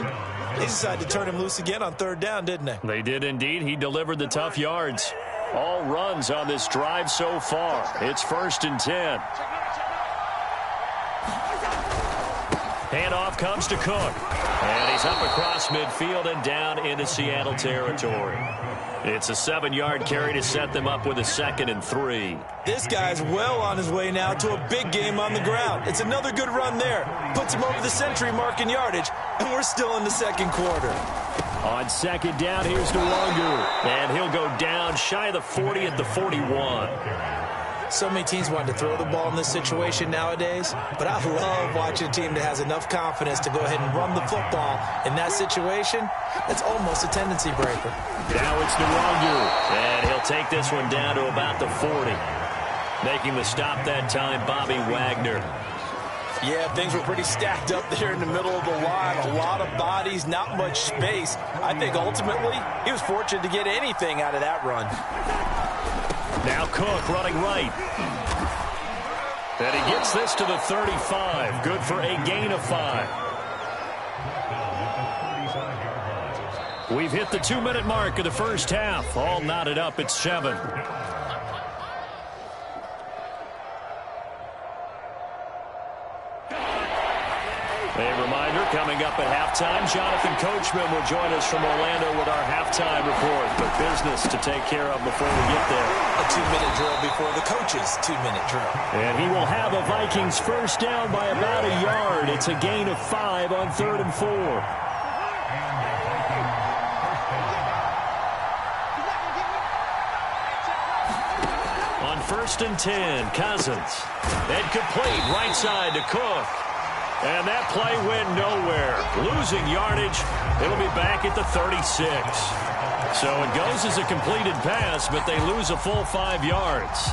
They decided to turn him loose again on third down, didn't they? They did indeed. He delivered the tough yards. All runs on this drive so far. It's first and 10. Handoff comes to Cook. And he's up across midfield and down into Seattle territory. It's a 7-yard carry to set them up with a 2nd and 3. This guy's well on his way now to a big game on the ground. It's another good run there. Puts him over the century mark in yardage, and we're still in the second quarter. On second down, here's Nwangu. And he'll go down shy of the 40 at the 41. So many teams want to throw the ball in this situation nowadays, but I love watching a team that has enough confidence to go ahead and run the football in that situation. It's almost a tendency breaker. Now it's Nwangu, and he'll take this one down to about the 40. Making the stop that time, Bobby Wagner. Yeah, things were pretty stacked up there in the middle of the line. A lot of bodies, not much space. I think ultimately he was fortunate to get anything out of that run. Now Cook running right. And he gets this to the 35. Good for a gain of 5. We've hit the 2-minute mark of the first half. All knotted up at 7. A reminder, coming up at halftime, Jonathan Coachman will join us from Orlando with our halftime report. But business to take care of before we get there. A 2-minute drill before the coach's 2-minute drill. And he will have a Vikings first down by about a yard. It's a gain of 5 on 3rd and 4. On 1st and 10, Cousins. And complete right side to Cook. And that play went nowhere. Losing yardage. It'll be back at the 36. So it goes as a completed pass, but they lose a full 5 yards.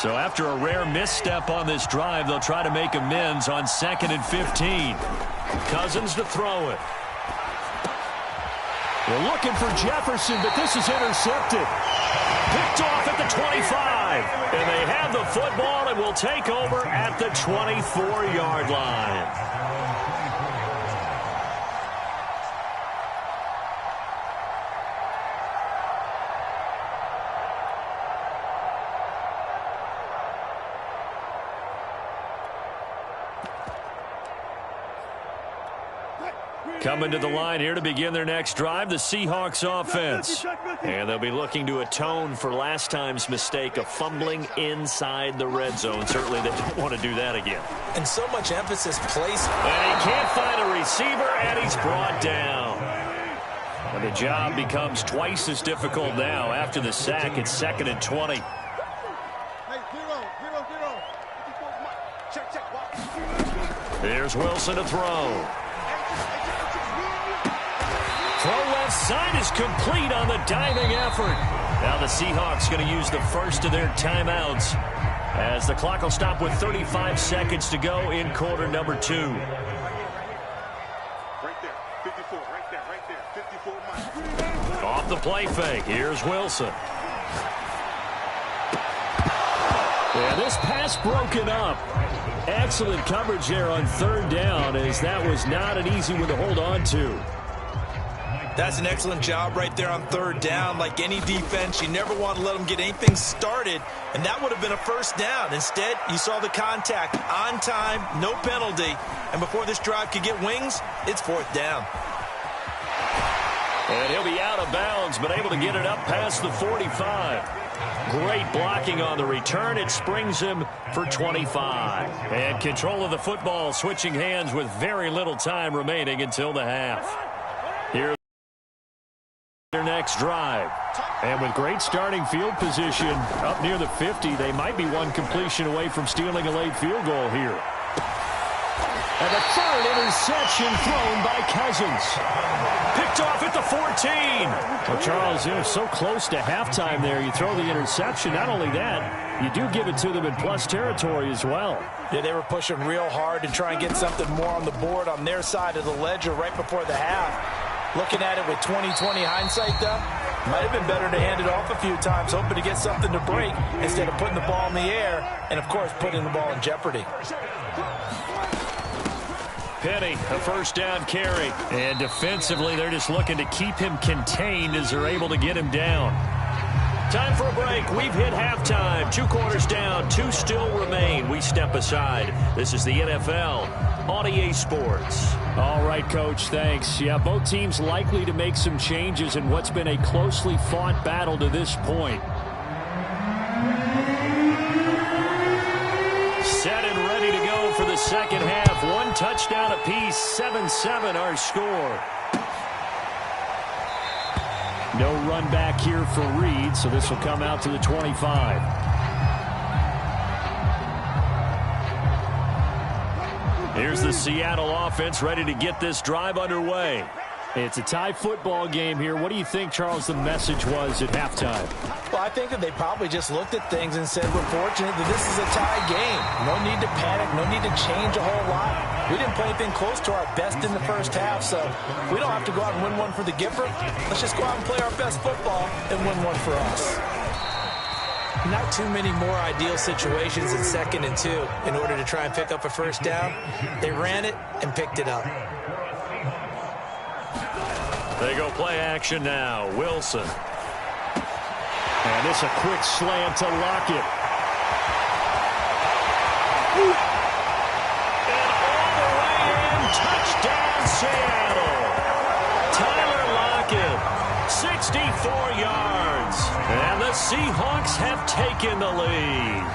So after a rare misstep on this drive, they'll try to make amends on 2nd and 15. Cousins to throw it. They're looking for Jefferson, but this is intercepted. Picked off at the 25. And they have the football and will take over at the 24-yard line. Coming to the line here to begin their next drive, the Seahawks offense. And they'll be looking to atone for last time's mistake of fumbling inside the red zone. Certainly they don't want to do that again. And so much emphasis placed. And he can't find a receiver, and he's brought down. And the job becomes twice as difficult now after the sack. It's 2nd and 20. Here's Wilson to throw. Throw left side is complete on the diving effort. Now the Seahawks going to use the first of their timeouts as the clock will stop with 35 seconds to go in quarter number 2. Right there, 54, right there, 54. Off the play fake, here's Wilson. Yeah, this pass broken up. Excellent coverage there on 3rd down, as that was not an easy one to hold on to. That's an excellent job right there on 3rd down. Like any defense, you never want to let them get anything started, and that would have been a 1st down. Instead, you saw the contact on time, no penalty, and before this drive could get wings, it's 4th down. And he'll be out of bounds, but able to get it up past the 45. Great blocking on the return. It springs him for 25. And control of the football switching hands with very little time remaining until the half. Here's their next drive. And with great starting field position up near the 50, they might be one completion away from stealing a late field goal here. And the 3rd interception thrown by Cousins. Picked off at the 14. Well, Charles, they're so close to halftime there. You throw the interception. Not only that, you do give it to them in plus territory as well. Yeah, they were pushing real hard to try and get something more on the board on their side of the ledger right before the half. Looking at it with 20/20 hindsight, though, might have been better to hand it off a few times, hoping to get something to break instead of putting the ball in the air and, of course, putting the ball in jeopardy. Penny, a 1st down carry. And defensively, they're just looking to keep him contained as they're able to get him down. Time for a break. We've hit halftime. 2 quarters down. 2 still remain. We step aside. This is the NFL on EA Sports. All right, Coach, thanks. Yeah, both teams likely to make some changes in what's been a closely fought battle to this point. Set and ready to go for the second half. 1 touchdown apiece. 7-7 our score. No run back here for Reed, so this will come out to the 25. Here's the Seattle offense ready to get this drive underway. It's a tie football game here. What do you think, Charles, the message was at halftime? Well, I think that they probably just looked at things and said, we're fortunate that this is a tie game. No need to panic, no need to change a whole lot. We didn't play anything close to our best in the first half, so we don't have to go out and win one for the Gipper. Let's just go out and play our best football and win one for us. Not too many more ideal situations in 2nd and 2 in order to try and pick up a 1st down. They ran it and picked it up. They go play action now. Wilson. And this a quick slant to Lockett. And all the way in. Touchdown, Seattle. Tyler Lockett, 64 yards. And the Seahawks have taken the lead.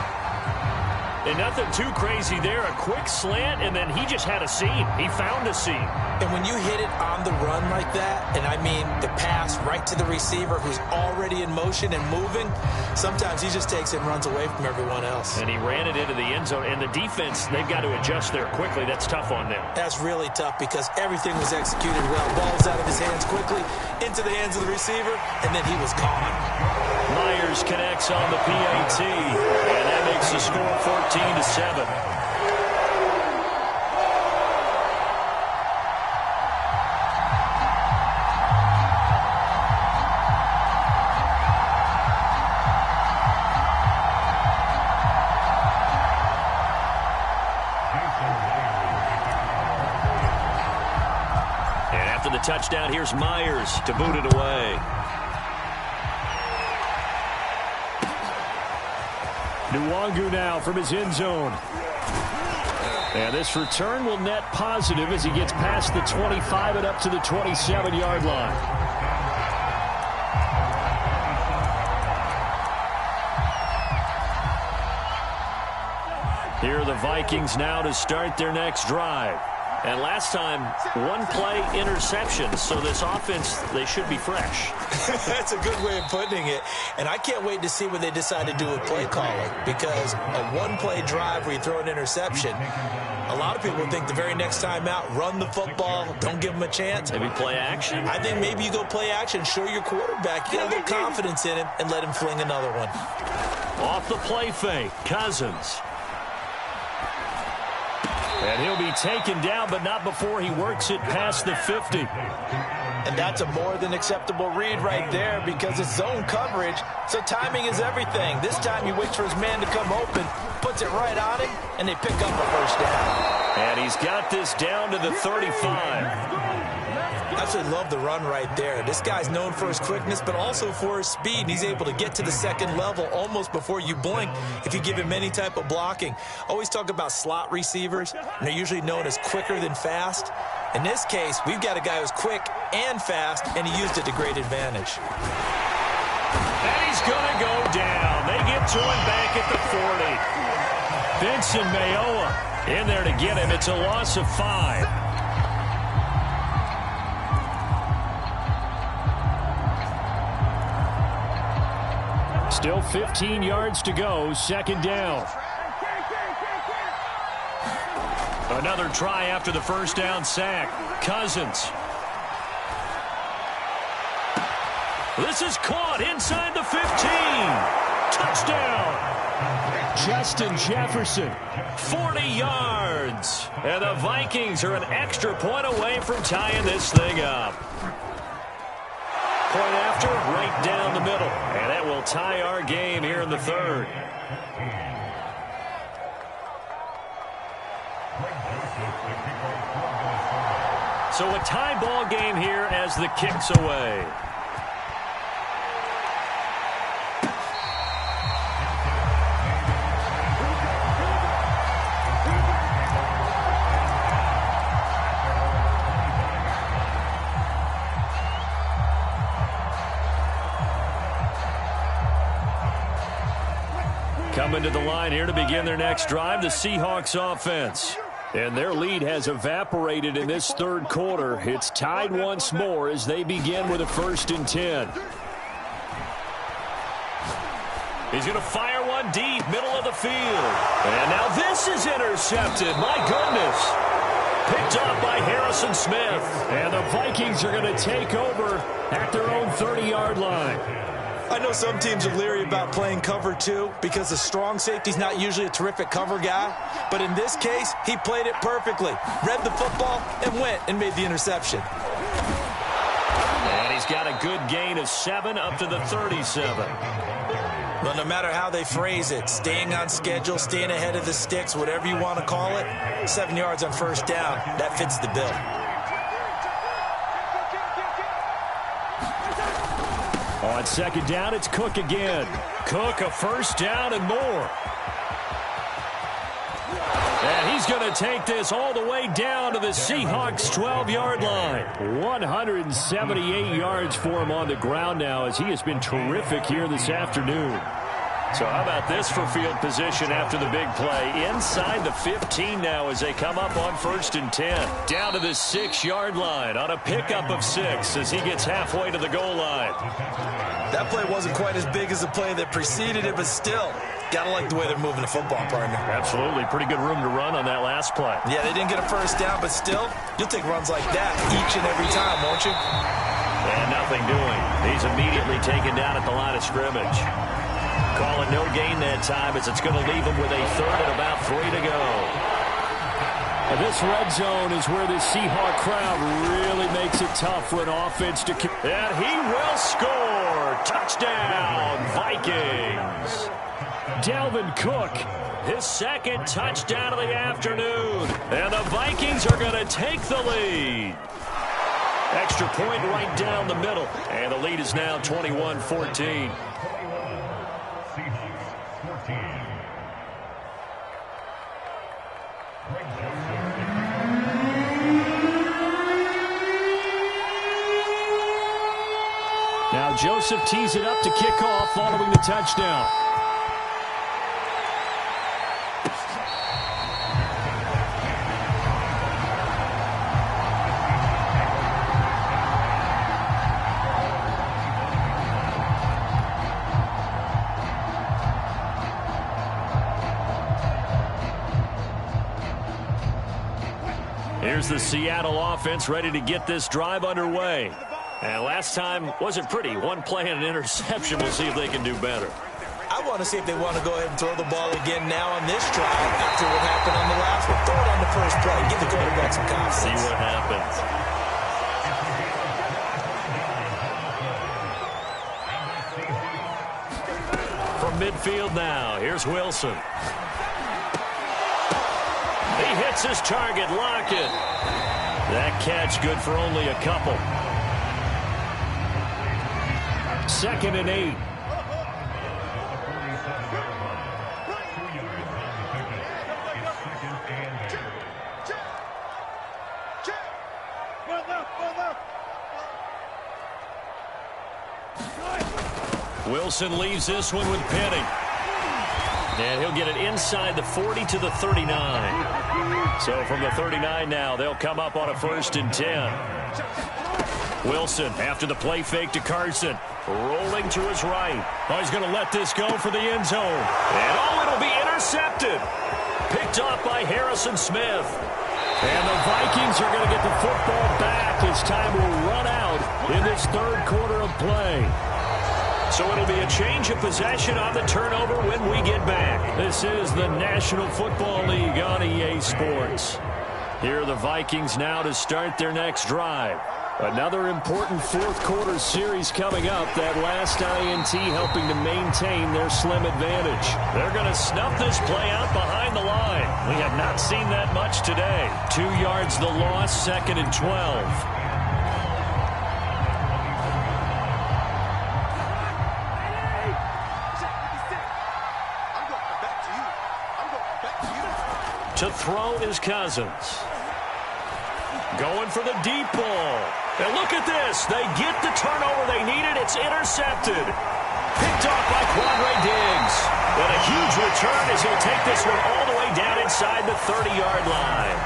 And nothing too crazy there. A quick slant, and then he just had a seam. He found a seam. And when you hit it on the run like that, and I mean the pass right to the receiver who's already in motion and moving, sometimes he just takes it and runs away from everyone else. And he ran it into the end zone. And the defense, they've got to adjust there quickly. That's tough on them. That's really tough because everything was executed well. Ball's out of his hands quickly, into the hands of the receiver, and then he was gone. Myers connects on the PAT, and that makes the score 14-7. touchdown. Here's Myers to boot it away. Nwangu now from his end zone. And this return will net positive as he gets past the 25 and up to the 27-yard line. Here are the Vikings now to start their next drive. And last time, one-play interception, so this offense, they should be fresh. That's a good way of putting it. And I can't wait to see what they decide to do with play calling, because a one-play drive where you throw an interception, a lot of people think the very next time out, run the football, don't give them a chance. Maybe play action? I think maybe you go play action, show your quarterback, get a little confidence in him, and let him fling another one. Off the play fake, Cousins. And he'll be taken down, but not before he works it past the 50. And that's a more than acceptable read right there because it's zone coverage, so timing is everything. This time he waits for his man to come open, puts it right on him, and they pick up a first down. And he's got this down to the 35. I absolutely love the run right there. This guy's known for his quickness, but also for his speed. And he's able to get to the second level almost before you blink if you give him any type of blocking. Always talk about slot receivers, and they're usually known as quicker than fast. In this case, we've got a guy who's quick and fast, and he used it to great advantage. And he's going to go down. They get to him back at the 40. Vincent Mayowa in there to get him. It's a loss of 5. Still 15 yards to go, second down. Another try after the first down sack. Cousins. This is caught inside the 15. Touchdown. Justin Jefferson, 40 yards. And the Vikings are an extra point away from tying this thing up. Point after, right down the middle. And that will tie our game here in the third. So a tie ball game here as the kick's away. Coming to the line here to begin their next drive, the Seahawks offense. And their lead has evaporated in this third quarter. It's tied once more as they begin with a 1st and 10. He's going to fire one deep, middle of the field. And now this is intercepted. My goodness. Picked up by Harrison Smith. And the Vikings are going to take over at their own 30-yard line. I know some teams are leery about playing cover 2 because the strong safety's not usually a terrific cover guy. But in this case, he played it perfectly. Read the football and went and made the interception. And he's got a good gain of 7 up to the 37. Well, no matter how they phrase it, staying on schedule, staying ahead of the sticks, whatever you want to call it, 7 yards on first down, that fits the bill. On second down, it's Cook again. Cook, a first down and more. And he's going to take this all the way down to the Seahawks' 12-yard line. 178 yards for him on the ground now as he has been terrific here this afternoon. So how about this for field position after the big play? Inside the 15 now as they come up on 1st and 10. Down to the 6-yard line on a pickup of 6 as he gets halfway to the goal line. That play wasn't quite as big as the play that preceded it, but still, gotta like the way they're moving the football, partner. Absolutely. Pretty good room to run on that last play. Yeah, they didn't get a first down, but still, you'll take runs like that each and every time, won't you? And nothing doing. He's immediately taken down at the line of scrimmage. Calling no gain that time as it's going to leave him with a third and about 3 to go. And this red zone is where the Seahawk crowd really makes it tough for an offense to... And he will score! Touchdown, Vikings! Dalvin Cook, his second touchdown of the afternoon. And the Vikings are going to take the lead. Extra point right down the middle. And the lead is now 21-14. Now Joseph tees it up to kick off following the touchdown. Here's the Seattle offense ready to get this drive underway. And last time wasn't pretty. One play and an interception. We'll see if they can do better. I want to see if they want to go ahead and throw the ball again now on this drive after what happened on the last one. Throw it on the first play. Give the quarterback some confidence. See what happens. From midfield now, here's Wilson. He hits his target, Lockett. That catch good for only a couple. 2nd and 8. Wilson leaves this one with Penny. And he'll get it inside the 40 to the 39. So from the 39 now, they'll come up on a 1st and 10. Wilson after the play fake to Carson. Rolling to his right. Oh, he's going to let this go for the end zone. And it'll be intercepted. Picked off by Harrison Smith. And the Vikings are going to get the football back as time will run out in this 3rd quarter of play. So it'll be a change of possession on the turnover when we get back. This is the National Football League on EA Sports. Here are the Vikings now to start their next drive. Another important 4th quarter series coming up. That last INT helping to maintain their slim advantage. They're going to snuff this play out behind the line. We have not seen that much today. 2 yards the loss, 2nd and 12. To throw is Cousins. Going for the deep ball. And look at this. They get the turnover they needed. It's intercepted. Picked off by Quandre Diggs. And a huge return as he'll take this one all the way down inside the 30-yard line.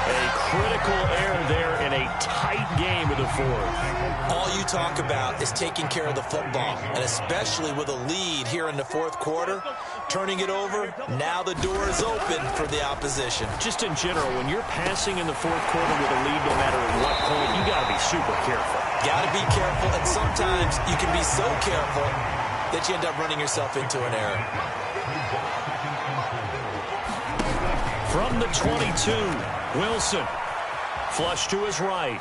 A critical error there in a tight game of the 4th. All you talk about is taking care of the football, and especially with a lead here in the 4th quarter, turning it over, now the door is open for the opposition. Just in general, when you're passing in the 4th quarter with a lead, no matter at what point, you got to be super careful. Got to be careful, and sometimes you can be so careful that you end up running yourself into an error. From the 22, Wilson. Flush to his right.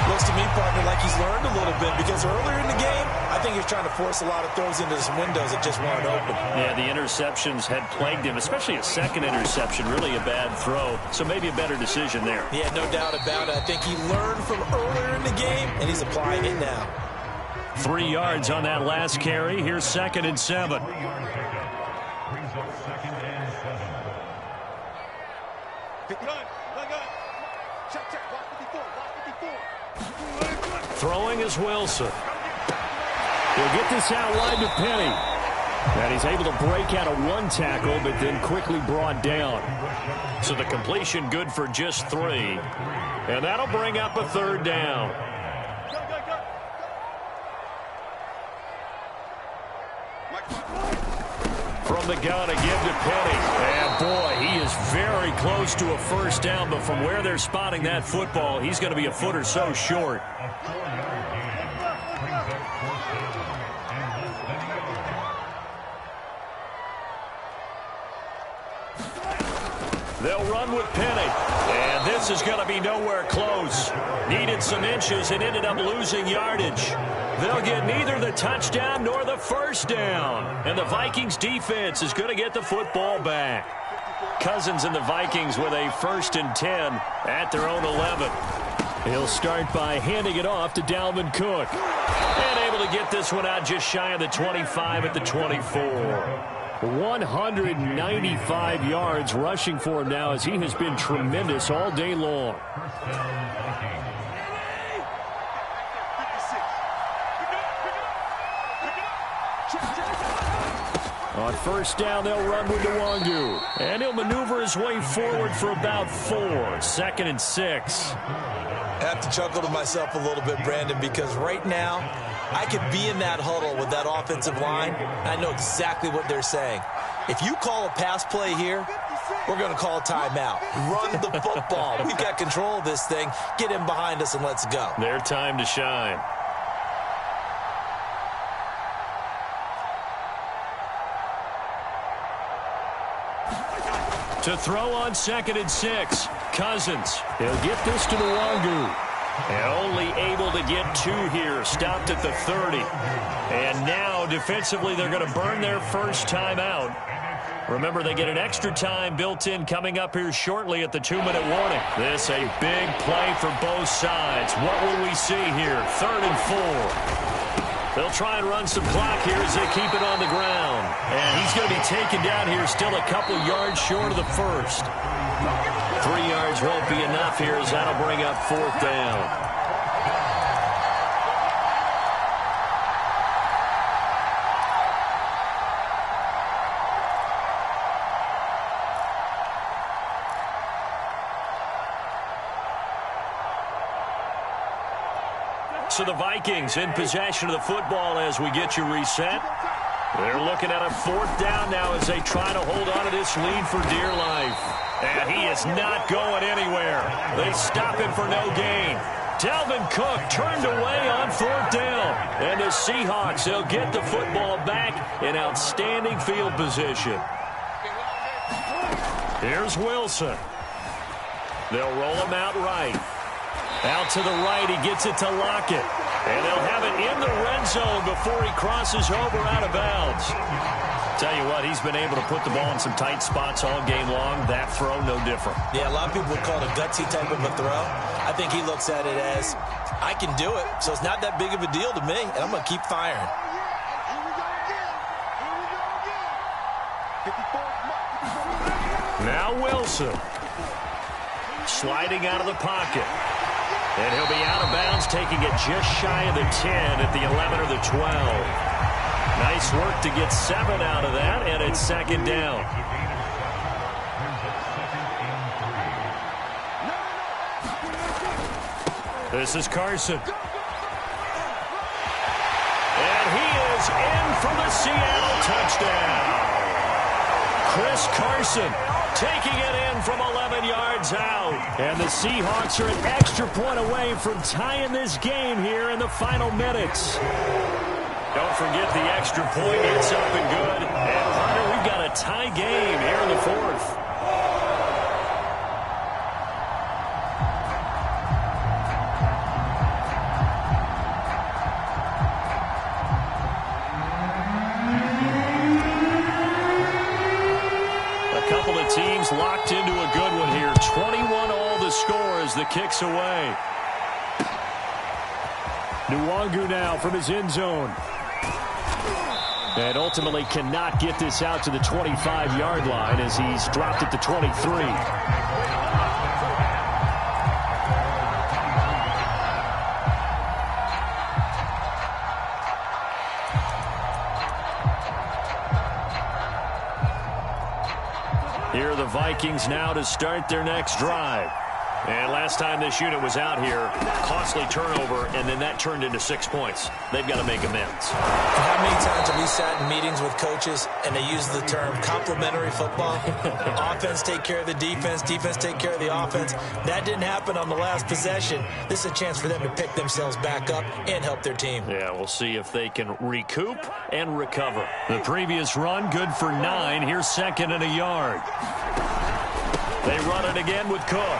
Looks to me, partner, like he's learned a little bit because earlier in the game, I think he was trying to force a lot of throws into some windows that just weren't open. Yeah, the interceptions had plagued him, especially a 2nd interception, really a bad throw. So maybe a better decision there. Yeah, no doubt about it. I think he learned from earlier in the game, and he's applying it now. 3 yards on that last carry. Here's 2nd and 7. Throwing is Wilson. He'll get this out wide to Penny. And he's able to break out of 1 tackle, but then quickly brought down. So the completion good for just 3. And that'll bring up a 3rd down. From the gun again to Penny. And boy, he is very close to a 1st down, but from where they're spotting that football, he's going to be a foot or so short. They'll run with Penny. And this is going to be nowhere close. Needed some inches and ended up losing yardage. They'll get neither the touchdown nor the 1st down. And the Vikings defense is going to get the football back. Cousins and the Vikings with a 1st and 10 at their own 11. He'll start by handing it off to Dalvin Cook. And able to get this one out just shy of the 25 at the 24. 195 yards rushing for him now as he has been tremendous all day long. On 1st down, they'll run with Nwangwu. And he'll maneuver his way forward for about 4. 2nd and 6. I have to chuckle to myself a little bit, Brandon, because right now I could be in that huddle with that offensive line. I know exactly what they're saying. If you call a pass play here, we're going to call a timeout. Run the football. We've got control of this thing. Get in behind us and let's go. Their time to shine. To throw on 2nd and 6. Cousins. He'll get this to Nwangwu. And only able to get 2 here. Stopped at the 30. And now, defensively, they're going to burn their first timeout. Remember, they get an extra time built in coming up here shortly at the 2-minute warning. This a big play for both sides. What will we see here? 3rd and 4. They'll try and run some clock here as they keep it on the ground. And he's going to be taken down here still a couple yards short of the first. 3 yards won't be enough here as that'll bring up 4th down. So the Vikings in possession of the football as we get you reset. They're looking at a 4th down now as they try to hold on to this lead for dear life. And he is not going anywhere. They stop him for no gain. Dalvin Cook turned away on 4th down. And the Seahawks, they'll get the football back in outstanding field position. Here's Wilson. They'll roll him out right. Out to the right, he gets it to Lockett. And they'll have it in the red zone before he crosses over out of bounds. Tell you what, he's been able to put the ball in some tight spots all game long. That throw, no different. Yeah, a lot of people would call it a gutsy type of a throw. I think he looks at it as, I can do it, so it's not that big of a deal to me, and I'm going to keep firing. Now Wilson. Sliding out of the pocket. And he'll be out of bounds, taking it just shy of the 10 at the 11 or the 12. Nice work to get 7 out of that, and it's 2nd down. This is Carson. And he is in for the Seattle touchdown. Chris Carson taking it in from 11 yards out. And the Seahawks are an extra point away from tying this game here in the final minutes. Don't forget the extra point. It's up and good. And, Hunter, we've got a tie game here in the 4th. Teams locked into a good one here. 21 all the score as the kick's away. Nwangwu now from his end zone. And ultimately cannot get this out to the 25-yard line as he's dropped at the 23. Here are the Vikings now to start their next drive. And last time this unit was out here, costly turnover, and then that turned into 6 points. They've got to make amends. How many times have we sat in meetings with coaches and they use the term complementary football? Offense take care of the defense, defense take care of the offense. That didn't happen on the last possession. This is a chance for them to pick themselves back up and help their team. Yeah, we'll see if they can recoup and recover. The previous run, good for 9. Here's 2nd and a yard. They run it again with Cook.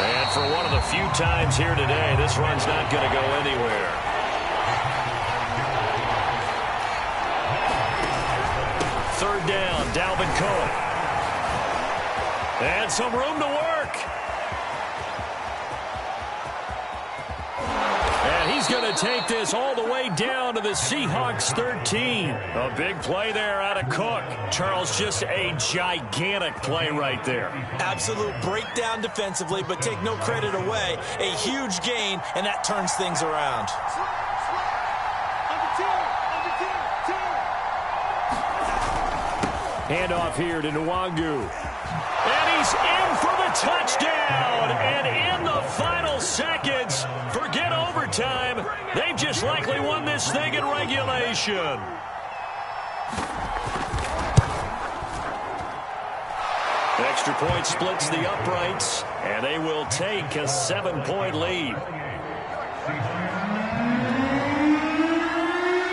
And for one of the few times here today, this run's not going to go anywhere. Third down, Dalvin Cook. And some room to work. And he's going to take this all the way down to the Seahawks 13. A big play there out of Cook. Charles, just a gigantic play right there. Absolute breakdown defensively, but take no credit away. A huge gain, and that turns things around. Handoff here to Nwangu. And he's in for the touchdown. And in the final seconds, forget overtime. They've just likely won this thing in regulation. Extra point splits the uprights, and they will take a 7-point lead.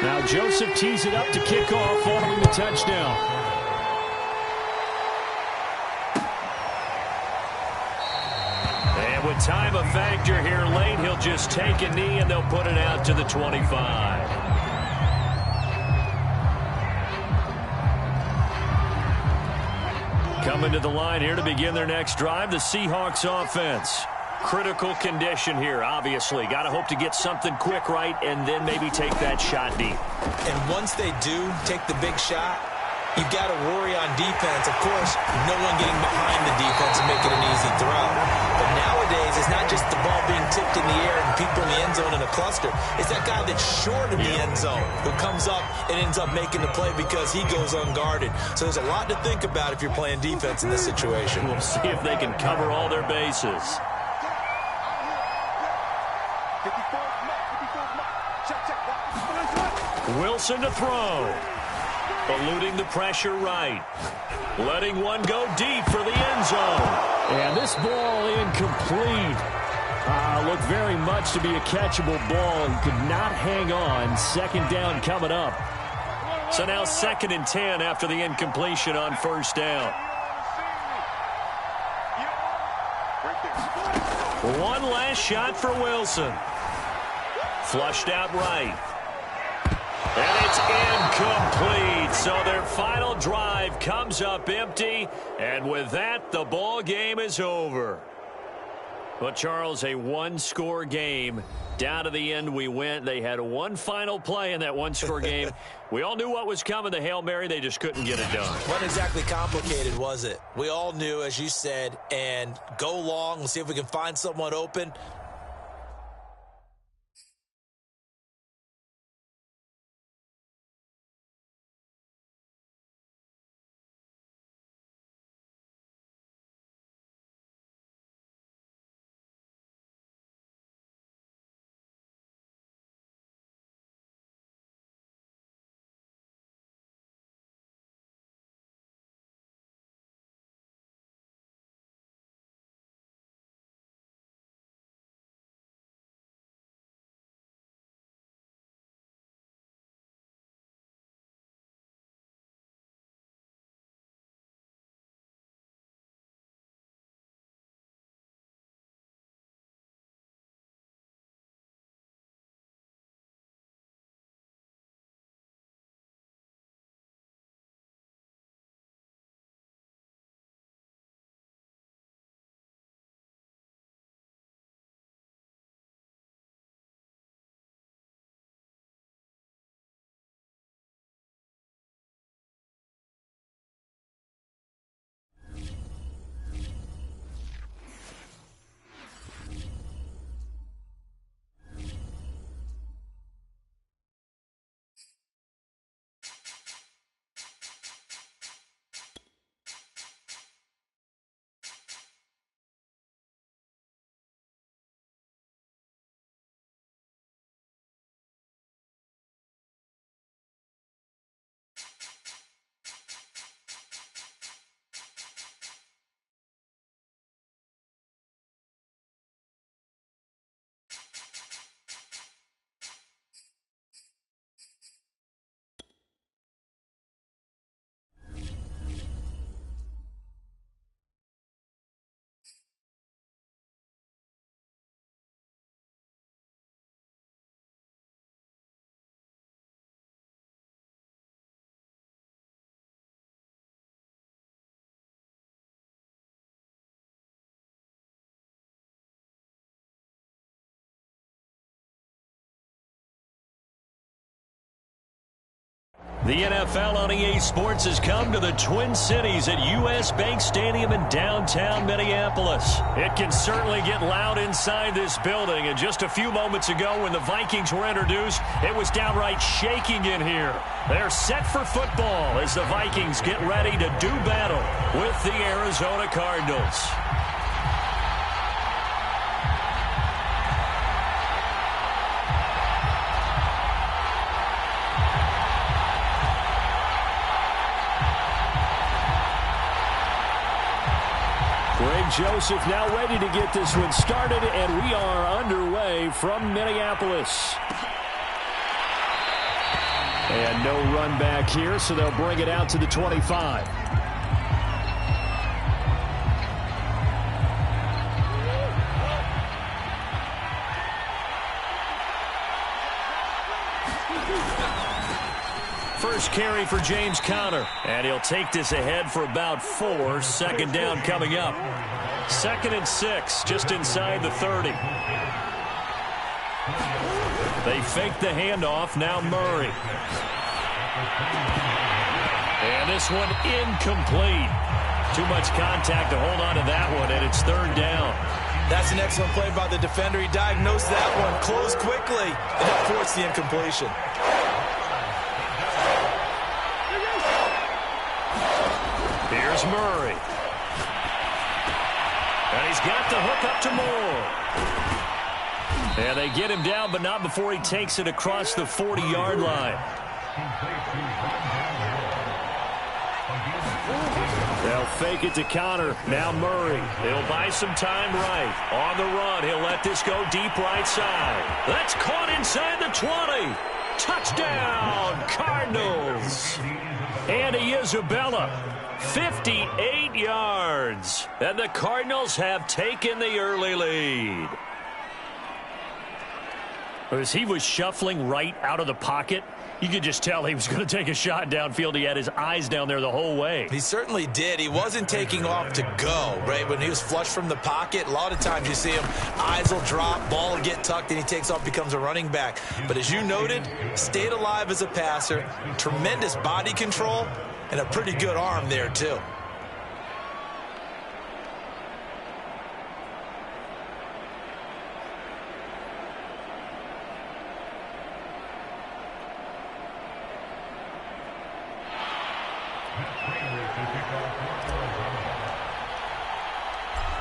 Now Joseph tees it up to kick off following the touchdown. And with time a factor here late, he'll just take a knee and they'll put it out to the 25. Coming to the line here to begin their next drive, the Seahawks offense. Critical condition here, obviously. Got to hope to get something quick right and then maybe take that shot deep. And once they do take the big shot, you've got to worry on defense. Of course, no one getting behind the defense and make it an easy throw. But nowadays, it's not just the ball being tipped in the air and people in the end zone in a cluster. It's that guy that's short of the end zone who comes up and ends up making the play because he goes unguarded. So there's a lot to think about if you're playing defense in this situation. We'll see if they can cover all their bases. Wilson to throw. Eluding the pressure right. Letting one go deep for the end zone. And this ball incomplete. Looked very much to be a catchable ball and could not hang on. Second down coming up. So now 2nd and 10 after the incompletion on first down. One last shot for Wilson. Flushed out right. And it's incomplete. So their final drive comes up empty. And with that, the ball game is over. Well, Charles, a one-score game. Down to the end we went. They had one final play in that one-score game. We all knew what was coming, the Hail Mary. They just couldn't get it done. Wasn't exactly complicated, was it? We all knew, as you said, and go long. We'll see if we can find someone open. The NFL on EA Sports has come to the Twin Cities at U.S. Bank Stadium in downtown Minneapolis. It can certainly get loud inside this building, and just a few moments ago when the Vikings were introduced, it was downright shaking in here. They're set for football as the Vikings get ready to do battle with the Arizona Cardinals. Joseph now ready to get this one started, and we are underway from Minneapolis. And no run back here, so they'll bring it out to the 25. First carry for James Conner, and he'll take this ahead for about 4. Second down coming up. 2nd and 6, just inside the 30. They fake the handoff, now Murray. And this one incomplete. Too much contact to hold on to that one, and it's 3rd down. That's an excellent play by the defender. He diagnosed that one, closed quickly, and that forced the incompletion. Here's Murray. And he's got the hook up to Moore. And they get him down, but not before he takes it across the 40-yard line. They'll fake it to Conner. Now Murray. He'll buy some time right. On the run, he'll let this go deep right side. That's caught inside the 20. Touchdown, Cardinals. Andy Isabella. 58 yards. And the Cardinals have taken the early lead. As he was shuffling right out of the pocket, you could just tell he was going to take a shot downfield. He had his eyes down there the whole way. He certainly did. He wasn't taking off to go, right? When he was flush from the pocket, a lot of times you see him, eyes will drop, ball will get tucked, and he takes off, becomes a running back. But as you noted, stayed alive as a passer, tremendous body control, and a pretty good arm there, too.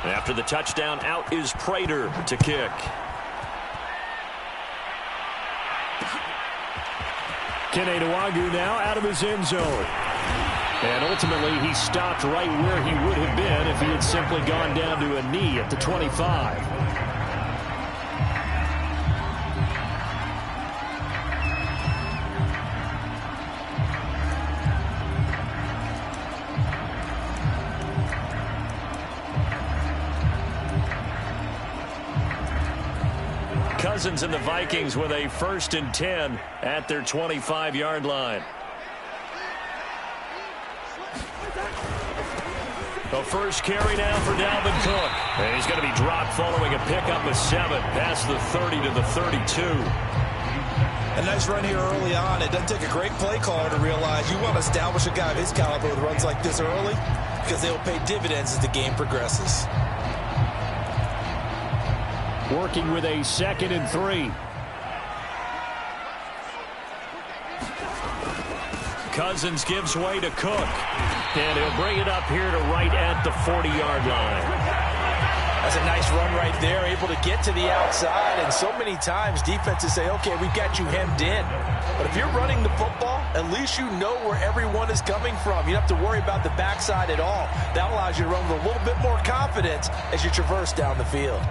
After the touchdown, out is Prater to kick. Kene Nwangwu now out of his end zone. And ultimately, he stopped right where he would have been if he had simply gone down to a knee at the 25. Cousins and the Vikings with a 1st and 10 at their 25-yard line. The first carry now for Dalvin Cook. And he's going to be dropped following a pickup of 7 past the 30 to the 32. A nice run here early on. It doesn't take a great play caller to realize you want to establish a guy of his caliber with runs like this early because they will pay dividends as the game progresses. Working with a 2nd and 3. Cousins gives way to Cook. And he'll bring it up here to right at the 40-yard line. That's a nice run right there, able to get to the outside. And so many times defenses say, okay, we've got you hemmed in. But if you're running the football, at least you know where everyone is coming from. You don't have to worry about the backside at all. That allows you to run with a little bit more confidence as you traverse down the field.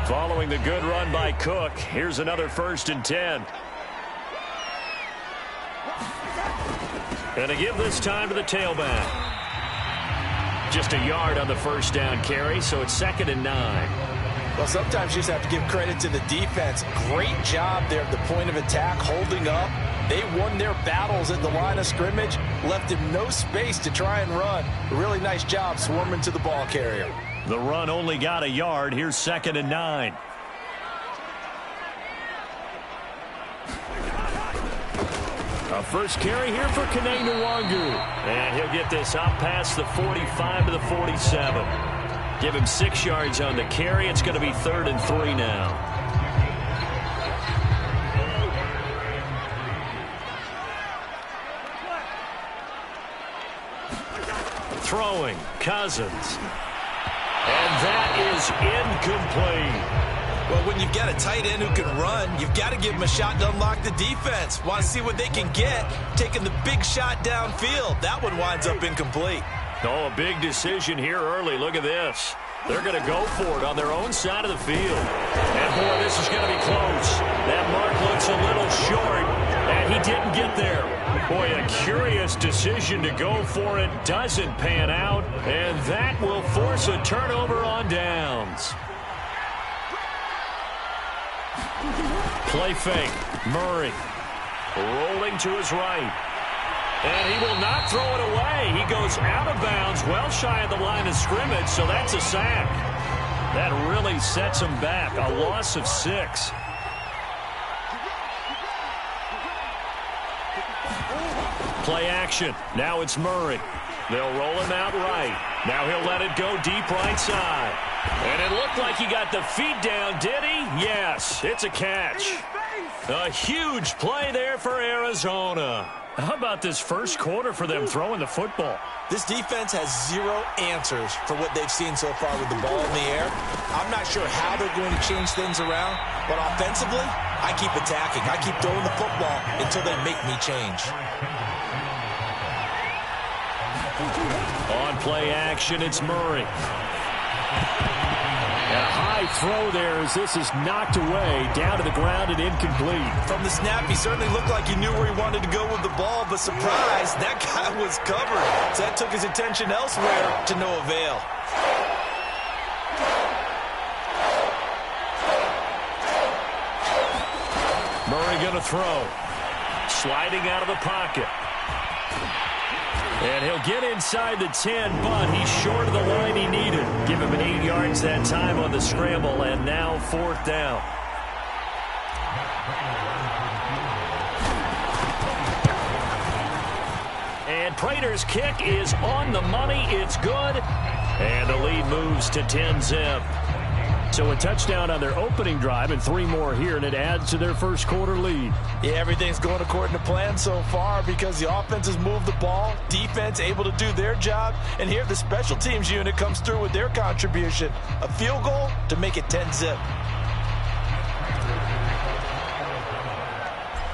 Following the good run by Cook, here's another 1st and 10. And to give this time to the tailback. Just a yard on the 1st down carry, so it's 2nd and 9. Well, sometimes you just have to give credit to the defense. Great job there at the point of attack, holding up. They won their battles at the line of scrimmage, left him no space to try and run. A really nice job swarming to the ball carrier. The run only got a yard. Here's 2nd and 9. A first carry here for Kene Nwangu. And he'll get this out past the 45 to the 47. Give him 6 yards on the carry. It's going to be 3rd and 3 now. Throwing, Cousins. And that is incomplete. Well, when you've got a tight end who can run, you've got to give him a shot to unlock the defense. Want to see what they can get, taking the big shot downfield. That one winds up incomplete. Oh, a big decision here early. Look at this. They're going to go for it on their own side of the field. And, boy, this is going to be close. That mark looks a little short, and he didn't get there. Boy, a curious decision to go for it. Doesn't pan out, and that will force a turnover on downs. Play fake. Murray rolling to his right. And he will not throw it away. He goes out of bounds, well shy of the line of scrimmage, so that's a sack. That really sets him back. A loss of 6. Play action. Now it's Murray. They'll roll him out right. Now he'll let it go deep right side. And it looked like he got the feet down, did he? Yes, it's a catch. A huge play there for Arizona. How about this first quarter for them throwing the football? This defense has 0 answers for what they've seen so far with the ball in the air. I'm not sure how they're going to change things around, but offensively, I keep attacking. I keep throwing the football until they make me change. On play action, it's Murray. And a high throw there as this is knocked away, down to the ground and incomplete. From the snap, he certainly looked like he knew where he wanted to go with the ball, but surprise, that guy was covered. So that took his attention elsewhere to no avail. Murray going to throw. Sliding out of the pocket. And he'll get inside the 10, but he's short of the line he needed. Give him 8 yards that time on the scramble, and now 4th down. And Prater's kick is on the money. It's good. And the lead moves to 10-zip. So a touchdown on their opening drive and 3 more here, and it adds to their first quarter lead. Yeah, everything's going according to plan so far because the offense has moved the ball, defense able to do their job, and here the special teams unit comes through with their contribution. A field goal to make it 10-zip.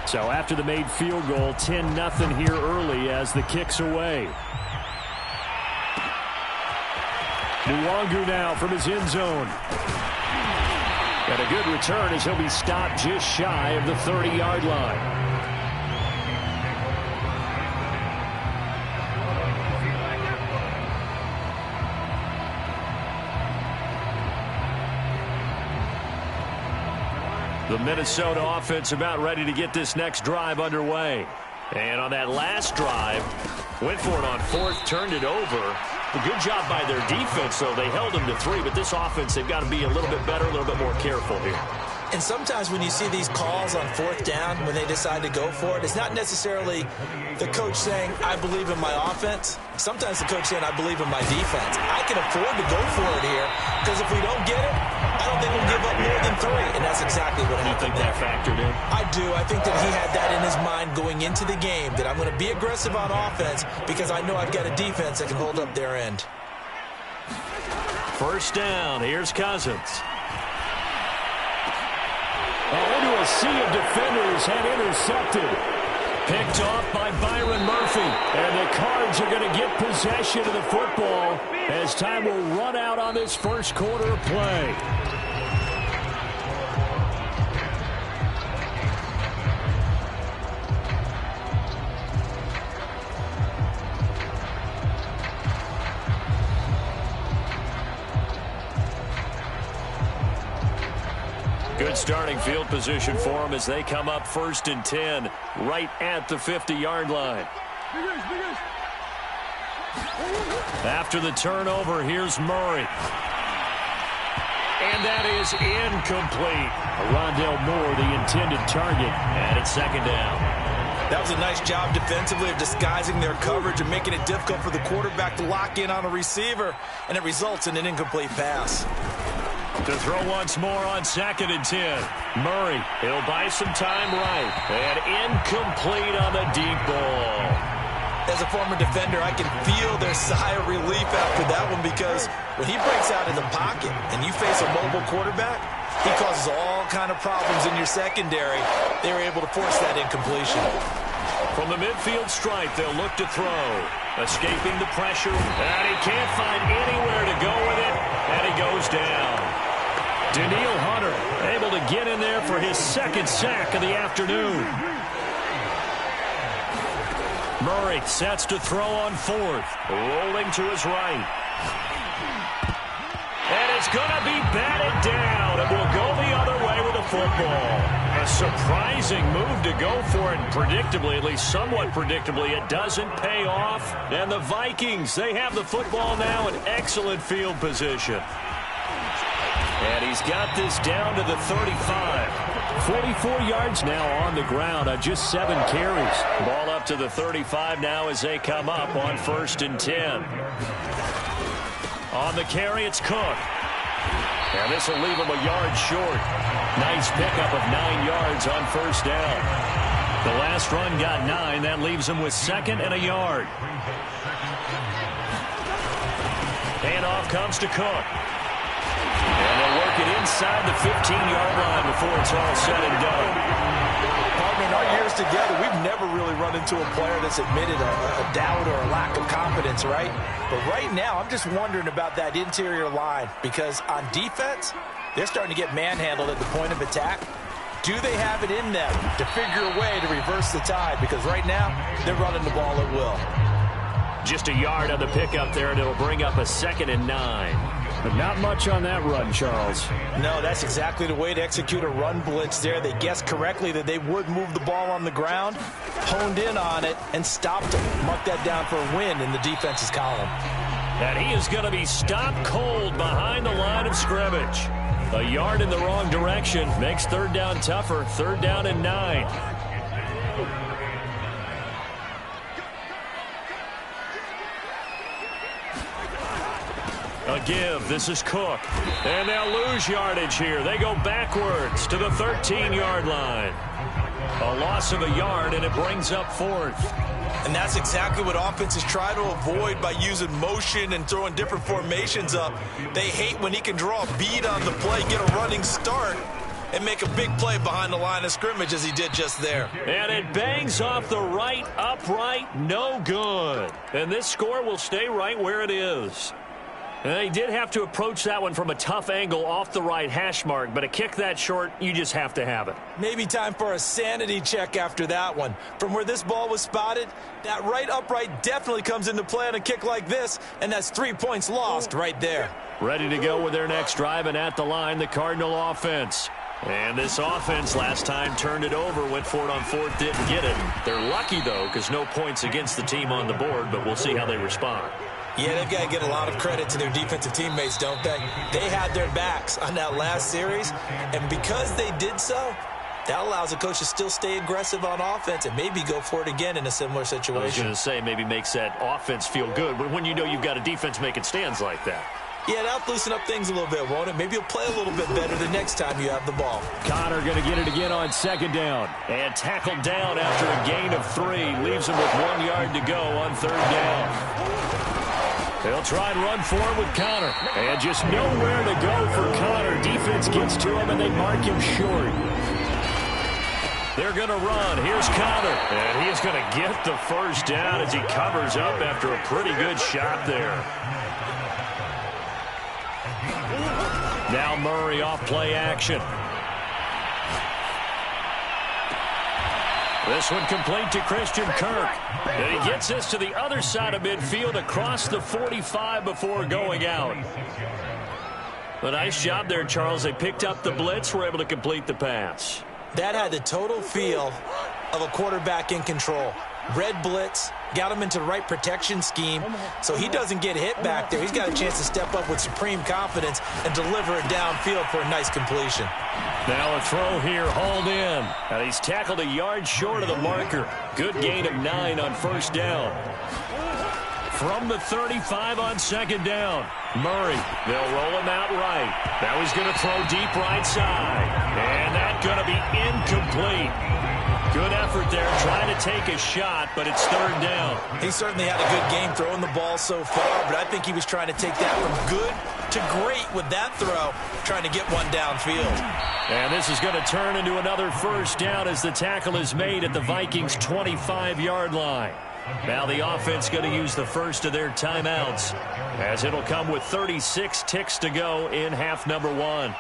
So after the made field goal, 10-0 here early as the kick's away. Nwangu now from his end zone. And a good return as he'll be stopped just shy of the 30-yard line. The Minnesota offense about ready to get this next drive underway. And on that last drive, went for it on 4th, turned it over. A good job by their defense, though. They held them to 3, but this offense, they've got to be a little bit better, a little bit more careful here. And sometimes when you see these calls on 4th down, when they decide to go for it, it's not necessarily the coach saying, I believe in my offense. Sometimes the coach saying, I believe in my defense. I can afford to go for it here because if we don't get it, I don't think we'll give up more than 3. And that's exactly what happened. You think that factored in? I do. I think that he had that in his mind going into the game, that I'm going to be aggressive on offense because I know I've got a defense that can hold up their end. First down. Here's Cousins. Into a sea of defenders and intercepted. Picked off by Byron Murphy. And the Cards are going to get possession of the football as time will run out on this first quarter of play. Good starting field position for them as they come up 1st and 10 right at the 50-yard line. After the turnover, here's Murray. And that is incomplete. Rondale Moore, the intended target, and it's second down. That was a nice job defensively of disguising their coverage and making it difficult for the quarterback to lock in on a receiver, and it results in an incomplete pass. To throw once more on 2nd and 10. Murray, he'll buy some time right. And incomplete on the deep ball. As a former defender, I can feel their sigh of relief after that one, because when he breaks out in the pocket and you face a mobile quarterback, he causes all kind of problems in your secondary. They were able to force that incompletion. From the midfield stripe, they'll look to throw. Escaping the pressure, and he can't find anywhere to go with it, and he goes down. Danielle Hunter able to get in there for his 2nd sack of the afternoon. Murray sets to throw on 4th. Rolling to his right. And it's going to be batted down. It will go the other way with the football. A surprising move to go for it. Predictably, at least somewhat predictably, it doesn't pay off. And the Vikings, they have the football now in excellent field position. And he's got this down to the 35. 44 yards now on the ground on just 7 carries. Ball up to the 35 now as they come up on 1st and 10. On the carry, it's Cook. And this will leave him a yard short. Nice pickup of 9 yards on 1st down. The last run got 9. That leaves him with 2nd and a yard. Handoff comes to Cook. And they'll work it inside the 15-yard line before it's all said and done. Partner, in our years together, we've never really run into a player that's admitted a doubt or a lack of confidence, right? But right now, I'm just wondering about that interior line, because on defense, they're starting to get manhandled at the point of attack. Do they have it in them to figure a way to reverse the tide? Because right now, they're running the ball at will. Just a yard on the pickup there, and it'll bring up a 2nd and 9. But not much on that run, Charles. No, that's exactly the way to execute a run blitz there. They guessed correctly that they would move the ball on the ground, honed in on it, and stopped it. Mark that down for a win in the defense's column. And he is going to be stopped cold behind the line of scrimmage. A yard in the wrong direction makes 3rd down tougher. 3rd down and 9. A give. This is Cook. And they'll lose yardage here. They go backwards to the 13-yard line. A loss of a yard, and it brings up 4th. And that's exactly what offenses try to avoid by using motion and throwing different formations up. They hate when he can draw a bead on the play, get a running start, and make a big play behind the line of scrimmage as he did just there. And it bangs off the right upright. No good. And this score will stay right where it is. And they did have to approach that one from a tough angle off the right hash mark, but a kick that short, you just have to have it. Maybe time for a sanity check after that one. From where this ball was spotted, that right upright definitely comes into play on a kick like this, and that's 3 points lost right there. Ready to go with their next drive, and at the line, the Cardinal offense. And this offense last time turned it over, went for it on 4th, didn't get it. They're lucky, though, because no points against the team on the board, but we'll see how they respond. Yeah, they've got to get a lot of credit to their defensive teammates, don't they? They had their backs on that last series, and because they did so, that allows the coach to still stay aggressive on offense and maybe go for it again in a similar situation. I was going to say, maybe makes that offense feel good, but when you know you've got a defense making stands like that. Yeah, that'll loosen up things a little bit, won't it? Maybe you'll play a little bit better the next time you have the ball. Connor going to get it again on 2nd down. And tackled down after a gain of 3. Leaves him with 1 yard to go on 3rd down. They'll try and run forward with Connor. And just nowhere to go for Connor. Defense gets to him, and they mark him short. They're going to run. Here's Connor. And he is going to get the 1st down as he covers up after a pretty good shot there. Now Murray off play action. This one complete to Christian Kirk. And he gets this to the other side of midfield across the 45 before going out. A nice job there, Charles. They picked up the blitz, were able to complete the pass. That had the total feel of a quarterback in control. Red blitz, got him into the right protection scheme, so he doesn't get hit back there. He's got a chance to step up with supreme confidence and deliver it downfield for a nice completion. Now a throw here, hauled in. And he's tackled a yard short of the marker. Good gain of 9 on first down. From the 35 on second down. Murray, they'll roll him out right. Now he's going to throw deep right side. And that's going to be incomplete. Good effort there, trying to take a shot, but it's third down. He certainly had a good game throwing the ball so far, but I think he was trying to take that from good to great with that throw, trying to get one downfield. And this is going to turn into another first down as the tackle is made at the Vikings' 25-yard line. Now the offense going to use the first of their timeouts, as it'll come with 36 ticks to go in half number 1.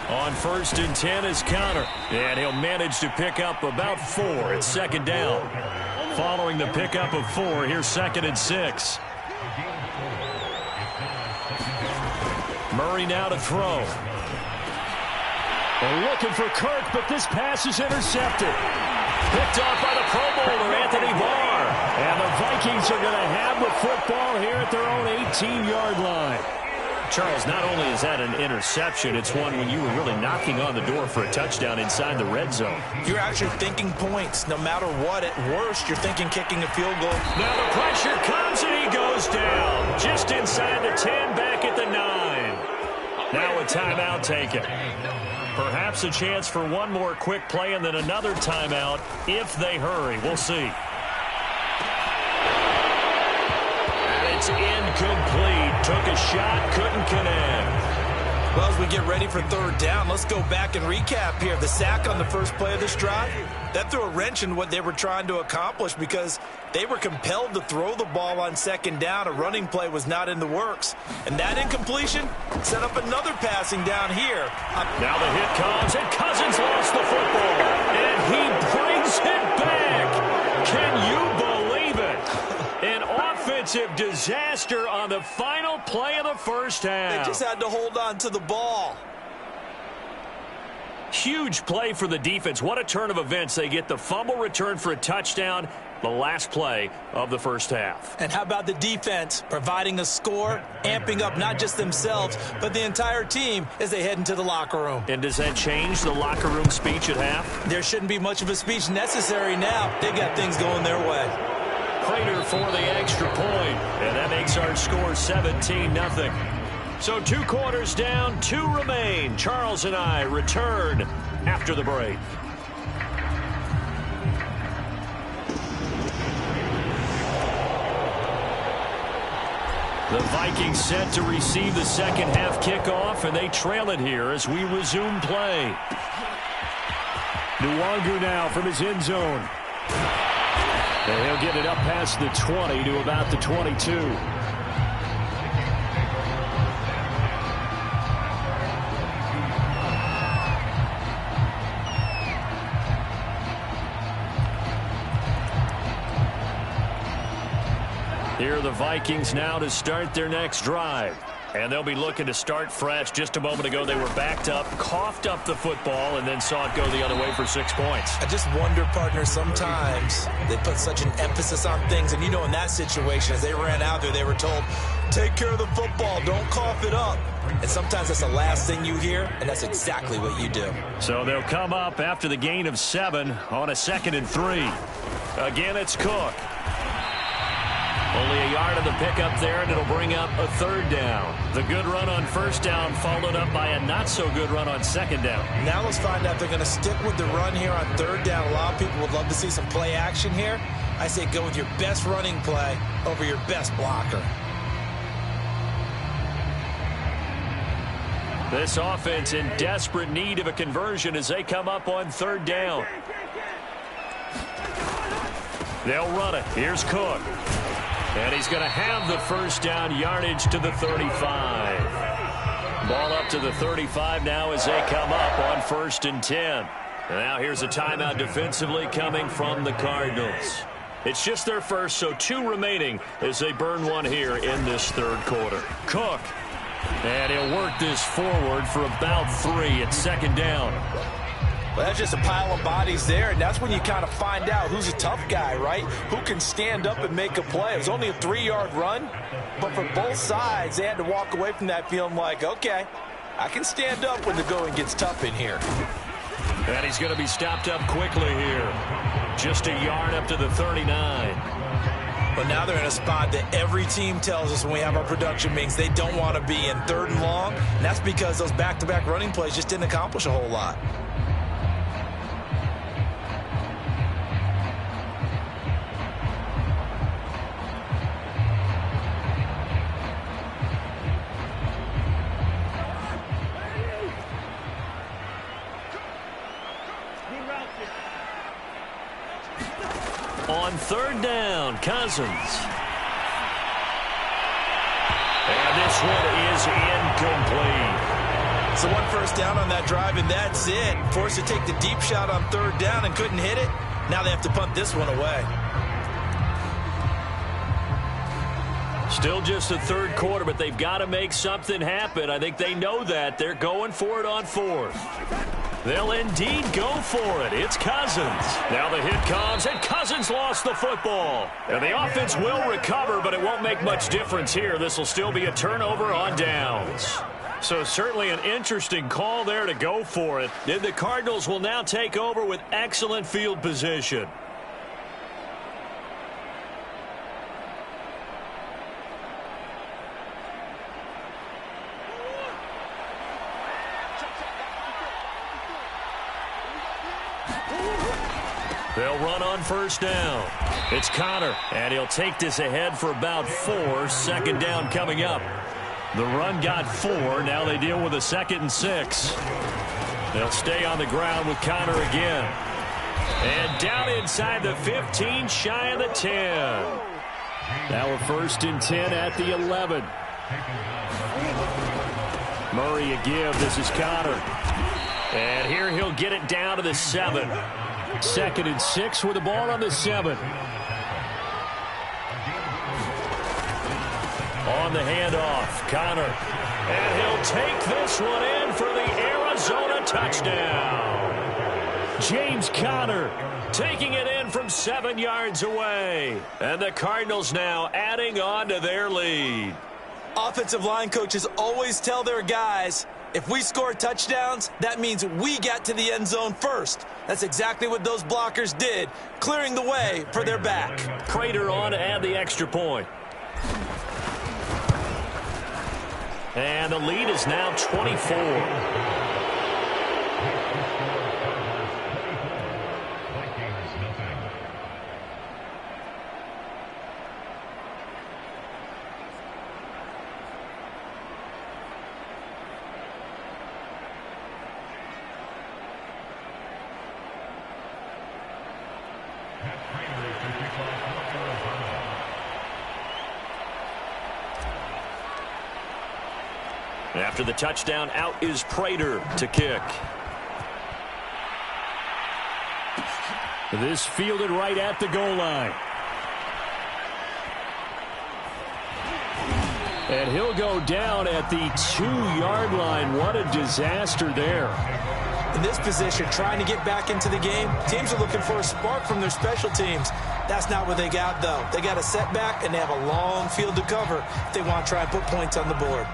On first and 10 is Conner, and he'll manage to pick up about 4 at second down. Following the pickup of 4, here's second and 6. Murray now to throw. They're looking for Kirk, but this pass is intercepted. Picked off by the Pro Bowler, Anthony Barr. And the Vikings are going to have the football here at their own 18-yard line. Charles, not only is that an interception, it's one when you were really knocking on the door for a touchdown inside the red zone. You're actually thinking points. No matter what, at worst, you're thinking kicking a field goal. Now the pressure comes and he goes down. Just inside the 10, back at the 9. Now a timeout taken. Perhaps a chance for one more quick play and then another timeout if they hurry. We'll see. And it's incomplete. Took a shot, couldn't connect. Well, as we get ready for third down, let's go back and recap here. The sack on the first play of this drive, that threw a wrench in what they were trying to accomplish because they were compelled to throw the ball on second down. A running play was not in the works. And that incompletion set up another passing down here. Now the hit comes, and Cousins lost the football. And he brings it back. Can you believe it? An offensive disaster on the final play of the first half. They just had to hold on to the ball. Huge play for the defense. What a turn of events. They get the fumble return for a touchdown, the last play of the first half. And how about the defense providing a score, amping up not just themselves, but the entire team as they head into the locker room. And does that change the locker room speech at half? There shouldn't be much of a speech necessary now. They got things going their way. Prater for the extra point, and that makes our score 17-0. So 2 quarters down, 2 remain. Charles and I return after the break. The Vikings set to receive the second half kickoff, and they trail it here as we resume play. Nwangu now from his end zone. And he'll get it up past the 20 to about the 22. Here are the Vikings now to start their next drive. And they'll be looking to start fresh. Just a moment ago, they were backed up, coughed up the football, and then saw it go the other way for 6 points. I just wonder, partner, sometimes they put such an emphasis on things. And, you know, in that situation, as they ran out there, they were told, take care of the football, don't cough it up. And sometimes that's the last thing you hear, and that's exactly what you do. So they'll come up after the gain of 7 on a 2nd and 3. Again, it's Cook. Only a yard of the pickup there, and it'll bring up a 3rd down. The good run on 1st down followed up by a not-so-good run on 2nd down. Now let's find out if they're going to stick with the run here on 3rd down. A lot of people would love to see some play action here. I say go with your best running play over your best blocker. This offense in desperate need of a conversion as they come up on 3rd down. They'll run it. Here's Cook. And he's going to have the 1st down yardage to the 35. Ball up to the 35 now as they come up on 1st and 10. And now here's a timeout defensively coming from the Cardinals. It's just their first, so 2 remaining as they burn one here in this 3rd quarter. Cook. And he'll work this forward for about 3 at 2nd down. Well, that's just a pile of bodies there, and that's when you kind of find out who's a tough guy, right? Who can stand up and make a play. It was only a 3-yard run, but for both sides, they had to walk away from that feeling like, okay, I can stand up when the going gets tough in here. And he's going to be stopped up quickly here. Just a yard up to the 39. But now they're in a spot that every team tells us when we have our production meetings they don't want to be in, 3rd and long, and that's because those back-to-back running plays just didn't accomplish a whole lot. On 3rd down, Cousins. And this one is incomplete. So 1 first down on that drive, and that's it. Forced to take the deep shot on 3rd down and couldn't hit it. Now they have to punt this one away. Still just the 3rd quarter, but they've got to make something happen. I think they know that. They're going for it on 4th. They'll indeed go for it. It's Cousins. Now the hit comes, and Cousins lost the football. And the offense will recover, but it won't make much difference here. This will still be a turnover on downs. So certainly an interesting call there to go for it. And the Cardinals will now take over with excellent field position. They'll run on 1st down. It's Connor, and he'll take this ahead for about 4. 2nd down coming up. The run got 4. Now they deal with a 2nd and 6. They'll stay on the ground with Connor again. And down inside the 15, shy of the 10. Now a 1st and 10 at the 11. Murray a give. This is Connor. And here he'll get it down to the 7. 2nd and 6 with the ball on the 7. On the handoff, Connor. And he'll take this one in for the Arizona touchdown. James Conner taking it in from 7 yards away. And the Cardinals now adding on to their lead. Offensive line coaches always tell their guys, if we score touchdowns, that means we get to the end zone first. That's exactly what those blockers did, clearing the way for their back. Prater on to add the extra point. And the lead is now 24. After the touchdown, out is Prater to kick. This fielded right at the goal line. And he'll go down at the 2-yard line. What a disaster there. In this position, trying to get back into the game, teams are looking for a spark from their special teams. That's not what they got, though. They got a setback, and they have a long field to cover if they want to try and put points on the board.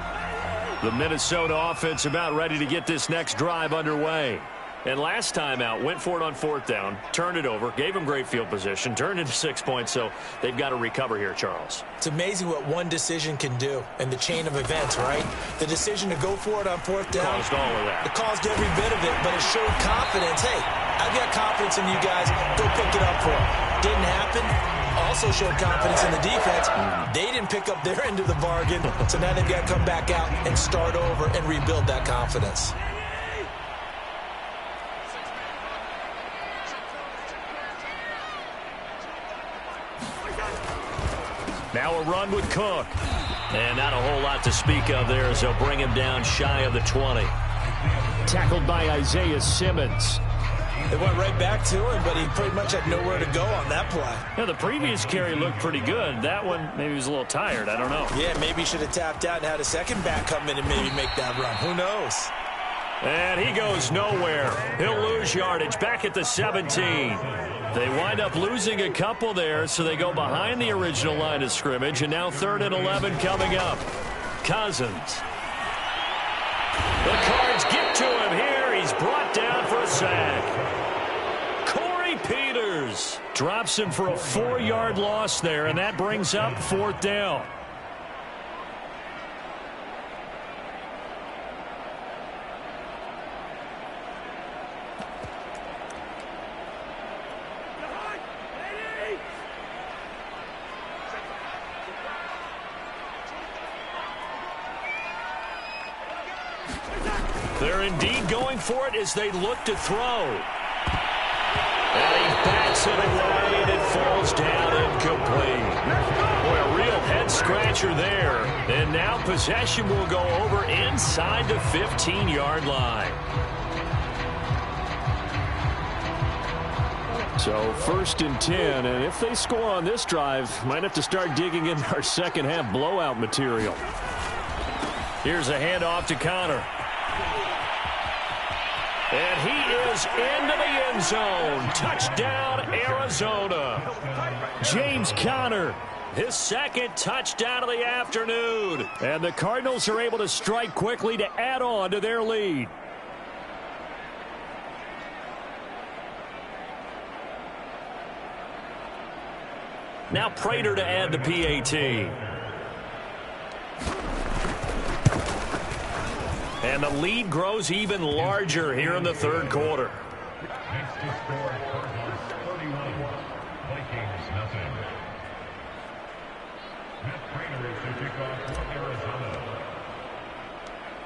The Minnesota offense about ready to get this next drive underway. And last time out, went for it on 4th down, turned it over, gave them great field position, turned into 6 points, so they've got to recover here, Charles. It's amazing what one decision can do in the chain of events, right? The decision to go for it on 4th down. Caused all of that. It caused every bit of it, but it showed confidence. Hey, I've got confidence in you guys. Go pick it up for them. Didn't happen. Also showed confidence in the defense. They didn't pick up their end of the bargain, so now they've got to come back out and start over and rebuild that confidence. Now a run with Cook. And not a whole lot to speak of there as they'll bring him down shy of the 20. Tackled by Isaiah Simmons. They went right back to him, but he pretty much had nowhere to go on that play. Yeah, the previous carry looked pretty good. That one, maybe he was a little tired. I don't know. Yeah, maybe he should have tapped out and had a second back come in and maybe make that run. Who knows? And he goes nowhere. He'll lose yardage back at the 17. They wind up losing a couple there, so they go behind the original line of scrimmage, and now 3rd and 11 coming up. Cousins. The Cards get to him here. He's brought down for a sack. Corey Peters drops him for a 4-yard loss there, and that brings up 4th down. They're indeed going for it as they look to throw. And he bats it away, and it falls down incomplete. Boy, a real head-scratcher there. And now possession will go over inside the 15-yard line. So 1st and 10, and if they score on this drive, might have to start digging in our second-half blowout material. Here's a handoff to Connor. And he is into the end zone. Touchdown, Arizona. James Conner, his 2nd touchdown of the afternoon. And the Cardinals are able to strike quickly to add on to their lead. Now Prater to add the PAT. And the lead grows even larger here in the 3rd quarter.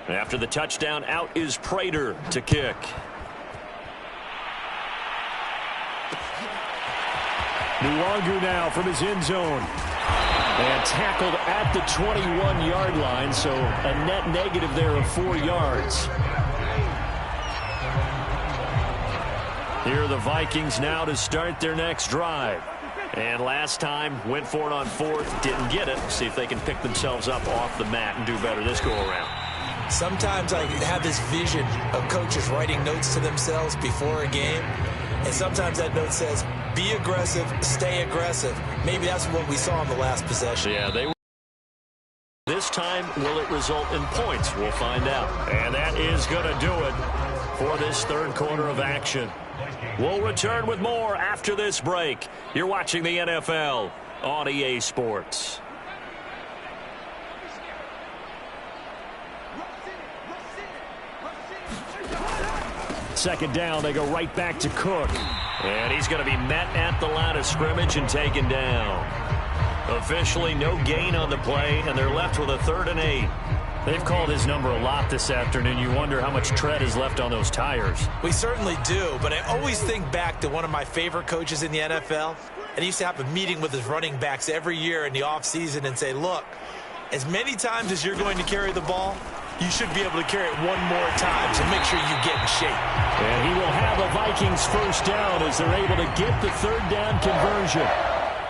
After the touchdown, out is Prater to kick. Nwangu now from his end zone. And tackled at the 21-yard line, so a net negative there of 4 yards. Here are the Vikings now to start their next drive. And last time, went for it on 4th, didn't get it. See if they can pick themselves up off the mat and do better this go-around. Sometimes I have this vision of coaches writing notes to themselves before a game, and sometimes that note says, be aggressive, stay aggressive. Maybe that's what we saw in the last possession. Yeah, they were. This time, will it result in points? We'll find out. And that is going to do it for this 3rd quarter of action. We'll return with more after this break. You're watching the NFL on EA Sports. 2nd down, they go right back to Cook. And he's going to be met at the line of scrimmage and taken down. Officially no gain on the play, and they're left with a 3rd and 8. They've called his number a lot this afternoon. You wonder how much tread is left on those tires. We certainly do, but I always think back to one of my favorite coaches in the NFL. And he used to have a meeting with his running backs every year in the offseason and say, look, as many times as you're going to carry the ball, you should be able to carry it one more time, so make sure you get in shape. And he will have a Vikings 1st down as they're able to get the 3rd down conversion.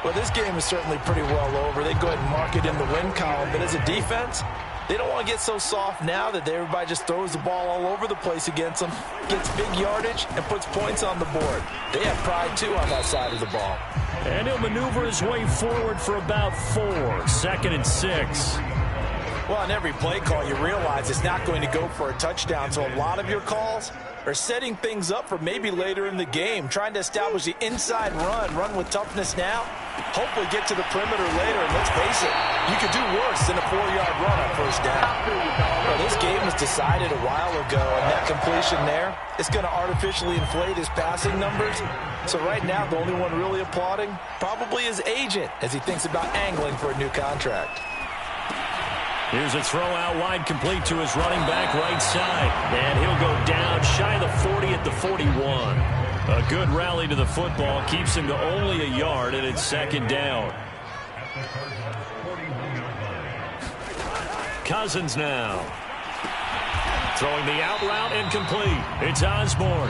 Well, this game is certainly pretty well over. They go ahead and mark it in the win column, but as a defense, they don't want to get so soft now that everybody just throws the ball all over the place against them, gets big yardage, and puts points on the board. They have pride, too, on that side of the ball. And he'll maneuver his way forward for about 4. 2nd and 6. Well, on every play call, you realize it's not going to go for a touchdown, so a lot of your calls are setting things up for maybe later in the game, trying to establish the inside run with toughness now, hopefully get to the perimeter later, and let's face it, you could do worse than a 4-yard run on 1st down. Well, this game was decided a while ago, and that completion there, it's going to artificially inflate his passing numbers. So right now, the only one really applauding probably his agent as he thinks about angling for a new contract. Here's a throw out wide, complete to his running back right side. And he'll go down shy of the 40 at the 41. A good rally to the football keeps him to only a yard, and it's 2nd down. Cousins now. Throwing the out route incomplete. It's Osborne.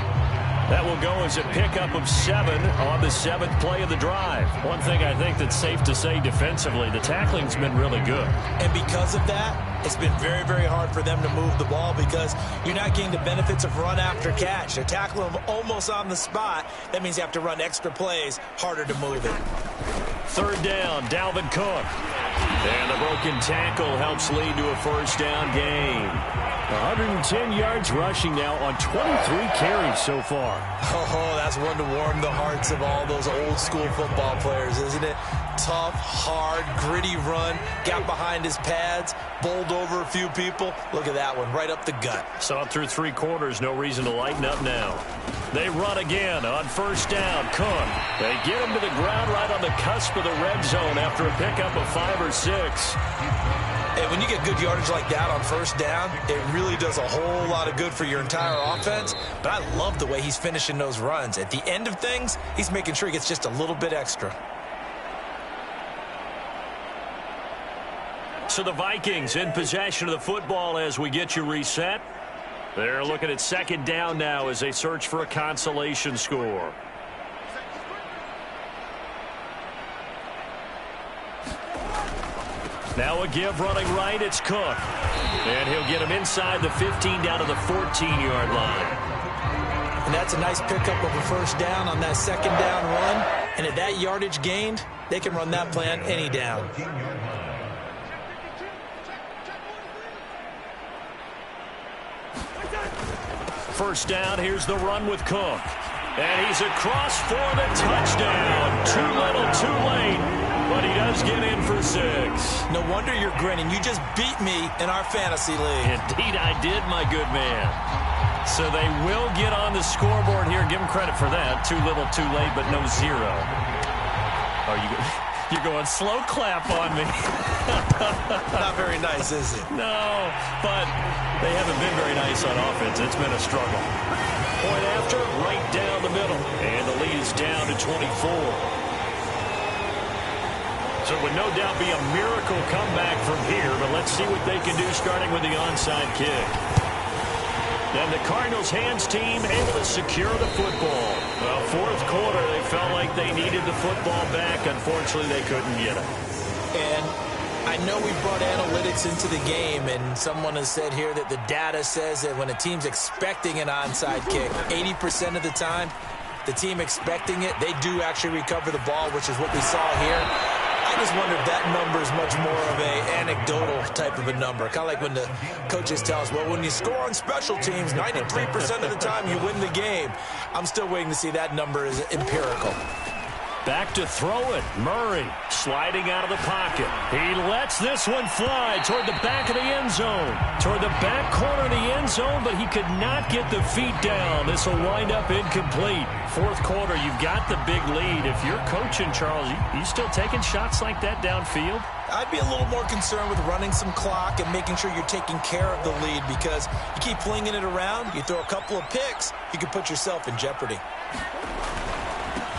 That will go as a pickup of 7 on the 7th play of the drive. One thing I think that's safe to say defensively, the tackling's been really good. And because of that, it's been very, very hard for them to move the ball because you're not getting the benefits of run after catch. They're tackling them almost on the spot. That means you have to run extra plays, harder to move it. 3rd down, Dalvin Cook. And the broken tackle helps lead to a 1st down gain. 110 yards rushing now on 23 carries so far. Oh, that's one to warm the hearts of all those old school football players, isn't it? Tough, hard, gritty run, got behind his pads, bowled over a few people. Look at that one, right up the gut. Saw it through 3 quarters, no reason to lighten up now. They run again on 1st down. Cook. They get him to the ground right on the cusp of the red zone after a pickup of 5 or 6. And when you get good yardage like that on 1st down, it really does a whole lot of good for your entire offense. But I love the way he's finishing those runs. At the end of things, he's making sure he gets just a little bit extra. So the Vikings in possession of the football as we get you reset. They're looking at 2nd down now as they search for a consolation score. Now a give running right, it's Cook. And he'll get him inside the 15 down to the 14-yard line. And that's a nice pickup of a 1st down on that 2nd down run. And at that yardage gained, they can run that play on any down. First down, here's the run with Cook. And he's across for the touchdown. Too little, too late. But he does get in for 6. No wonder you're grinning. You just beat me in our fantasy league. Indeed I did, my good man. So they will get on the scoreboard here. Give him credit for that. Too little, too late, but no 0. Are you good? You're going slow clap on me. Not very nice, is it? No, but they haven't been very nice on offense. It's been a struggle. Point after, right down the middle. And the lead is down to 24. So it would no doubt be a miracle comeback from here, but let's see what they can do starting with the onside kick. And the Cardinals' hands team able to secure the football. Well, 4th quarter, they felt like they needed the football back. Unfortunately, they couldn't get it. And I know we brought analytics into the game, and someone has said here that the data says that when a team's expecting an onside kick, 80% of the time, the team expecting it, they do actually recover the ball, which is what we saw here. I just wonder if that number is much more of a anecdotal type of a number. Kind of like when the coaches tell us, well, when you score on special teams, 93% of the time you win the game. I'm still waiting to see that number is empirical. Back to throw it. Murray sliding out of the pocket. He lets this one fly toward the back of the end zone. Toward the back corner of the end zone, but he could not get the feet down. This will wind up incomplete. 4th quarter, you've got the big lead. If you're coaching, Charles, you still taking shots like that downfield? I'd be a little more concerned with running some clock and making sure you're taking care of the lead because you keep flinging it around, you throw a couple of picks, you can put yourself in jeopardy.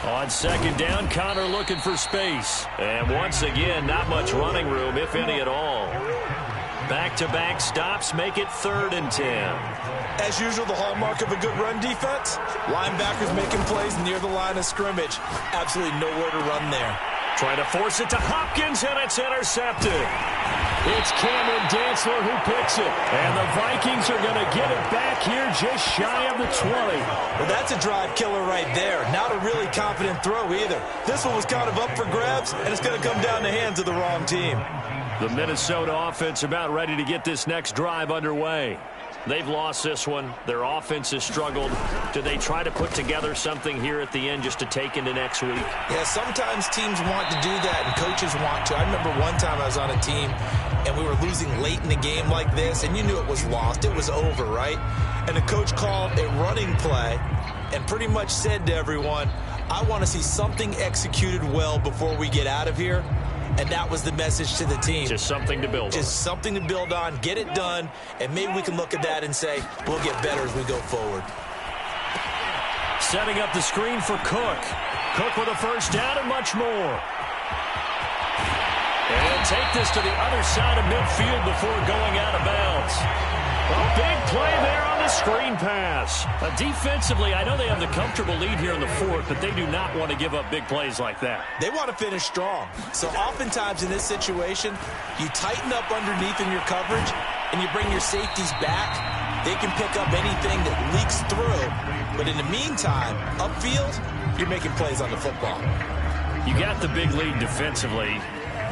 On 2nd down, Connor looking for space. And once again, not much running room, if any at all. Back-to-back stops make it 3rd and 10. As usual, the hallmark of a good run defense, linebackers making plays near the line of scrimmage. Absolutely nowhere to run there. Trying to force it to Hopkins, and it's intercepted. It's Cameron Dantzler who picks it. And the Vikings are going to get it back here just shy of the 20. Well, that's a drive killer right there. Not a really confident throw either. This one was kind of up for grabs, and it's going to come down the hands of the wrong team. The Minnesota offense about ready to get this next drive underway. They've lost this one. Their offense has struggled. Do they try to put together something here at the end just to take into next week? Yeah, sometimes teams want to do that and coaches want to. I remember one time I was on a team and we were losing late in the game like this, and you knew it was lost. It was over, right? And the coach called a running play and pretty much said to everyone, I want to see something executed well before we get out of here. And that was the message to the team. Just something to build on. Just something to build on, get it done, and maybe we can look at that and say, we'll get better as we go forward. Setting up the screen for Cook. Cook with a 1st down and much more. And take this to the other side of midfield before going out of bounds. A big play there on the screen pass. Defensively, I know they have the comfortable lead here in the fourth, but they do not want to give up big plays like that. They want to finish strong. So oftentimes in this situation, you tighten up underneath in your coverage, and you bring your safeties back. They can pick up anything that leaks through. But in the meantime, upfield, you're making plays on the football. You got the big lead defensively.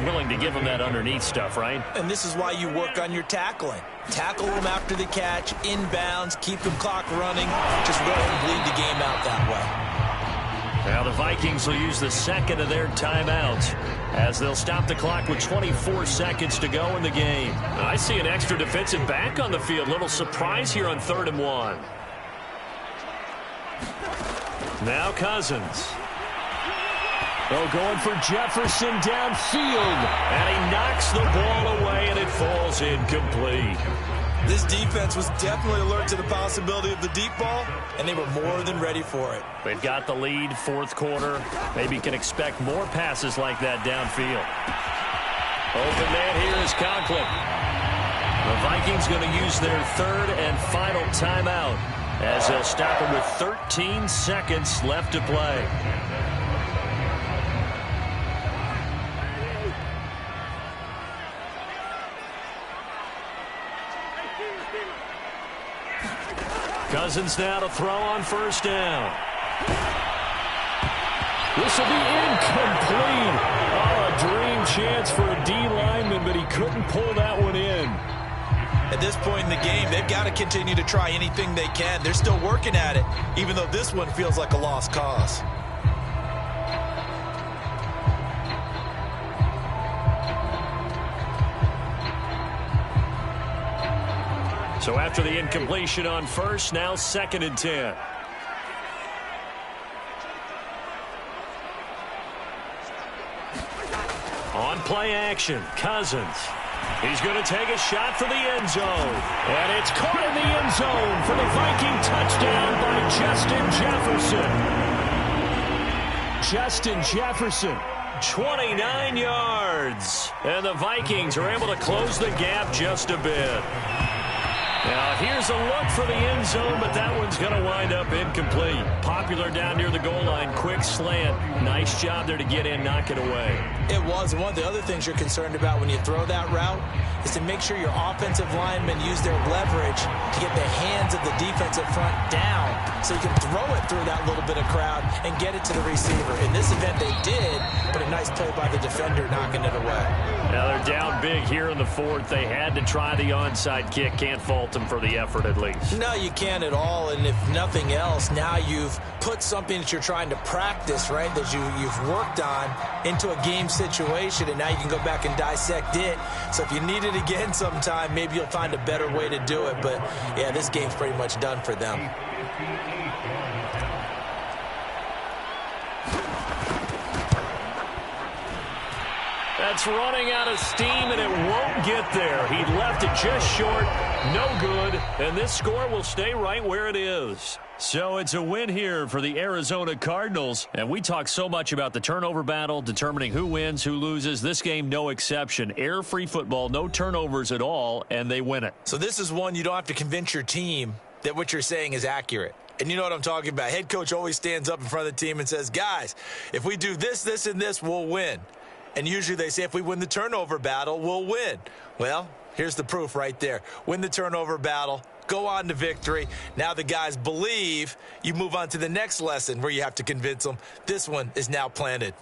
Willing to give them that underneath stuff, right? And this is why you work on your tackling. Tackle them after the catch, inbounds, keep the clock running. Just go ahead and bleed the game out that way. Now the Vikings will use the second of their timeouts as they'll stop the clock with 24 seconds to go in the game. I see an extra defensive back on the field. Little surprise here on 3rd and 1. Now Cousins. Oh, going for Jefferson downfield. And he knocks the ball away, and it falls incomplete. This defense was definitely alert to the possibility of the deep ball, and they were more than ready for it. They've got the lead, fourth quarter. Maybe can expect more passes like that downfield. Open man here is Conklin. The Vikings going to use their third and final timeout as they'll stop it with 13 seconds left to play. Cousins now to throw on first down. This will be incomplete. Oh, a dream chance for a D lineman, but he couldn't pull that one in. At this point in the game, they've got to continue to try anything they can. They're still working at it, even though this one feels like a lost cause. So after the incompletion on first, now 2nd and 10. On play action, Cousins. He's going to take a shot for the end zone. And it's caught in the end zone for the Viking touchdown by Justin Jefferson. Justin Jefferson, 29 yards. And the Vikings are able to close the gap just a bit. Now, here's a look for the end zone, but that one's going to wind up incomplete. Popular down near the goal line, quick slant. Nice job there to get in, knock it away. It was. And one of the other things you're concerned about when you throw that route is to make sure your offensive linemen use their leverage to get the hands of the defensive front down so you can throw it through that little bit of crowd and get it to the receiver. In this event, they did, but a nice play by the defender knocking it away. Now they're down big here in the fourth. They had to try the onside kick. Can't fault them for the effort at least. No, you can't at all. And if nothing else, now you've put something that you're trying to practice, right, that you've worked on into a game situation, and now you can go back and dissect it. So if you need it again sometime, maybe you'll find a better way to do it. But, yeah, this game's pretty much done for them. That's running out of steam, and it won't get there. He left it just short. No good. And this score will stay right where it is. So it's a win here for the Arizona Cardinals. And we talk so much about the turnover battle, determining who wins, who loses. This game, no exception. Error-free football, no turnovers at all, and they win it. So this is one you don't have to convince your team that what you're saying is accurate. And you know what I'm talking about. Head coach always stands up in front of the team and says, guys, if we do this, this, and this, we'll win. And usually they say if we win the turnover battle, we'll win. Well, here's the proof right there. Win the turnover battle, go on to victory. Now the guys believe. You move on to the next lesson where you have to convince them. This one is now planted.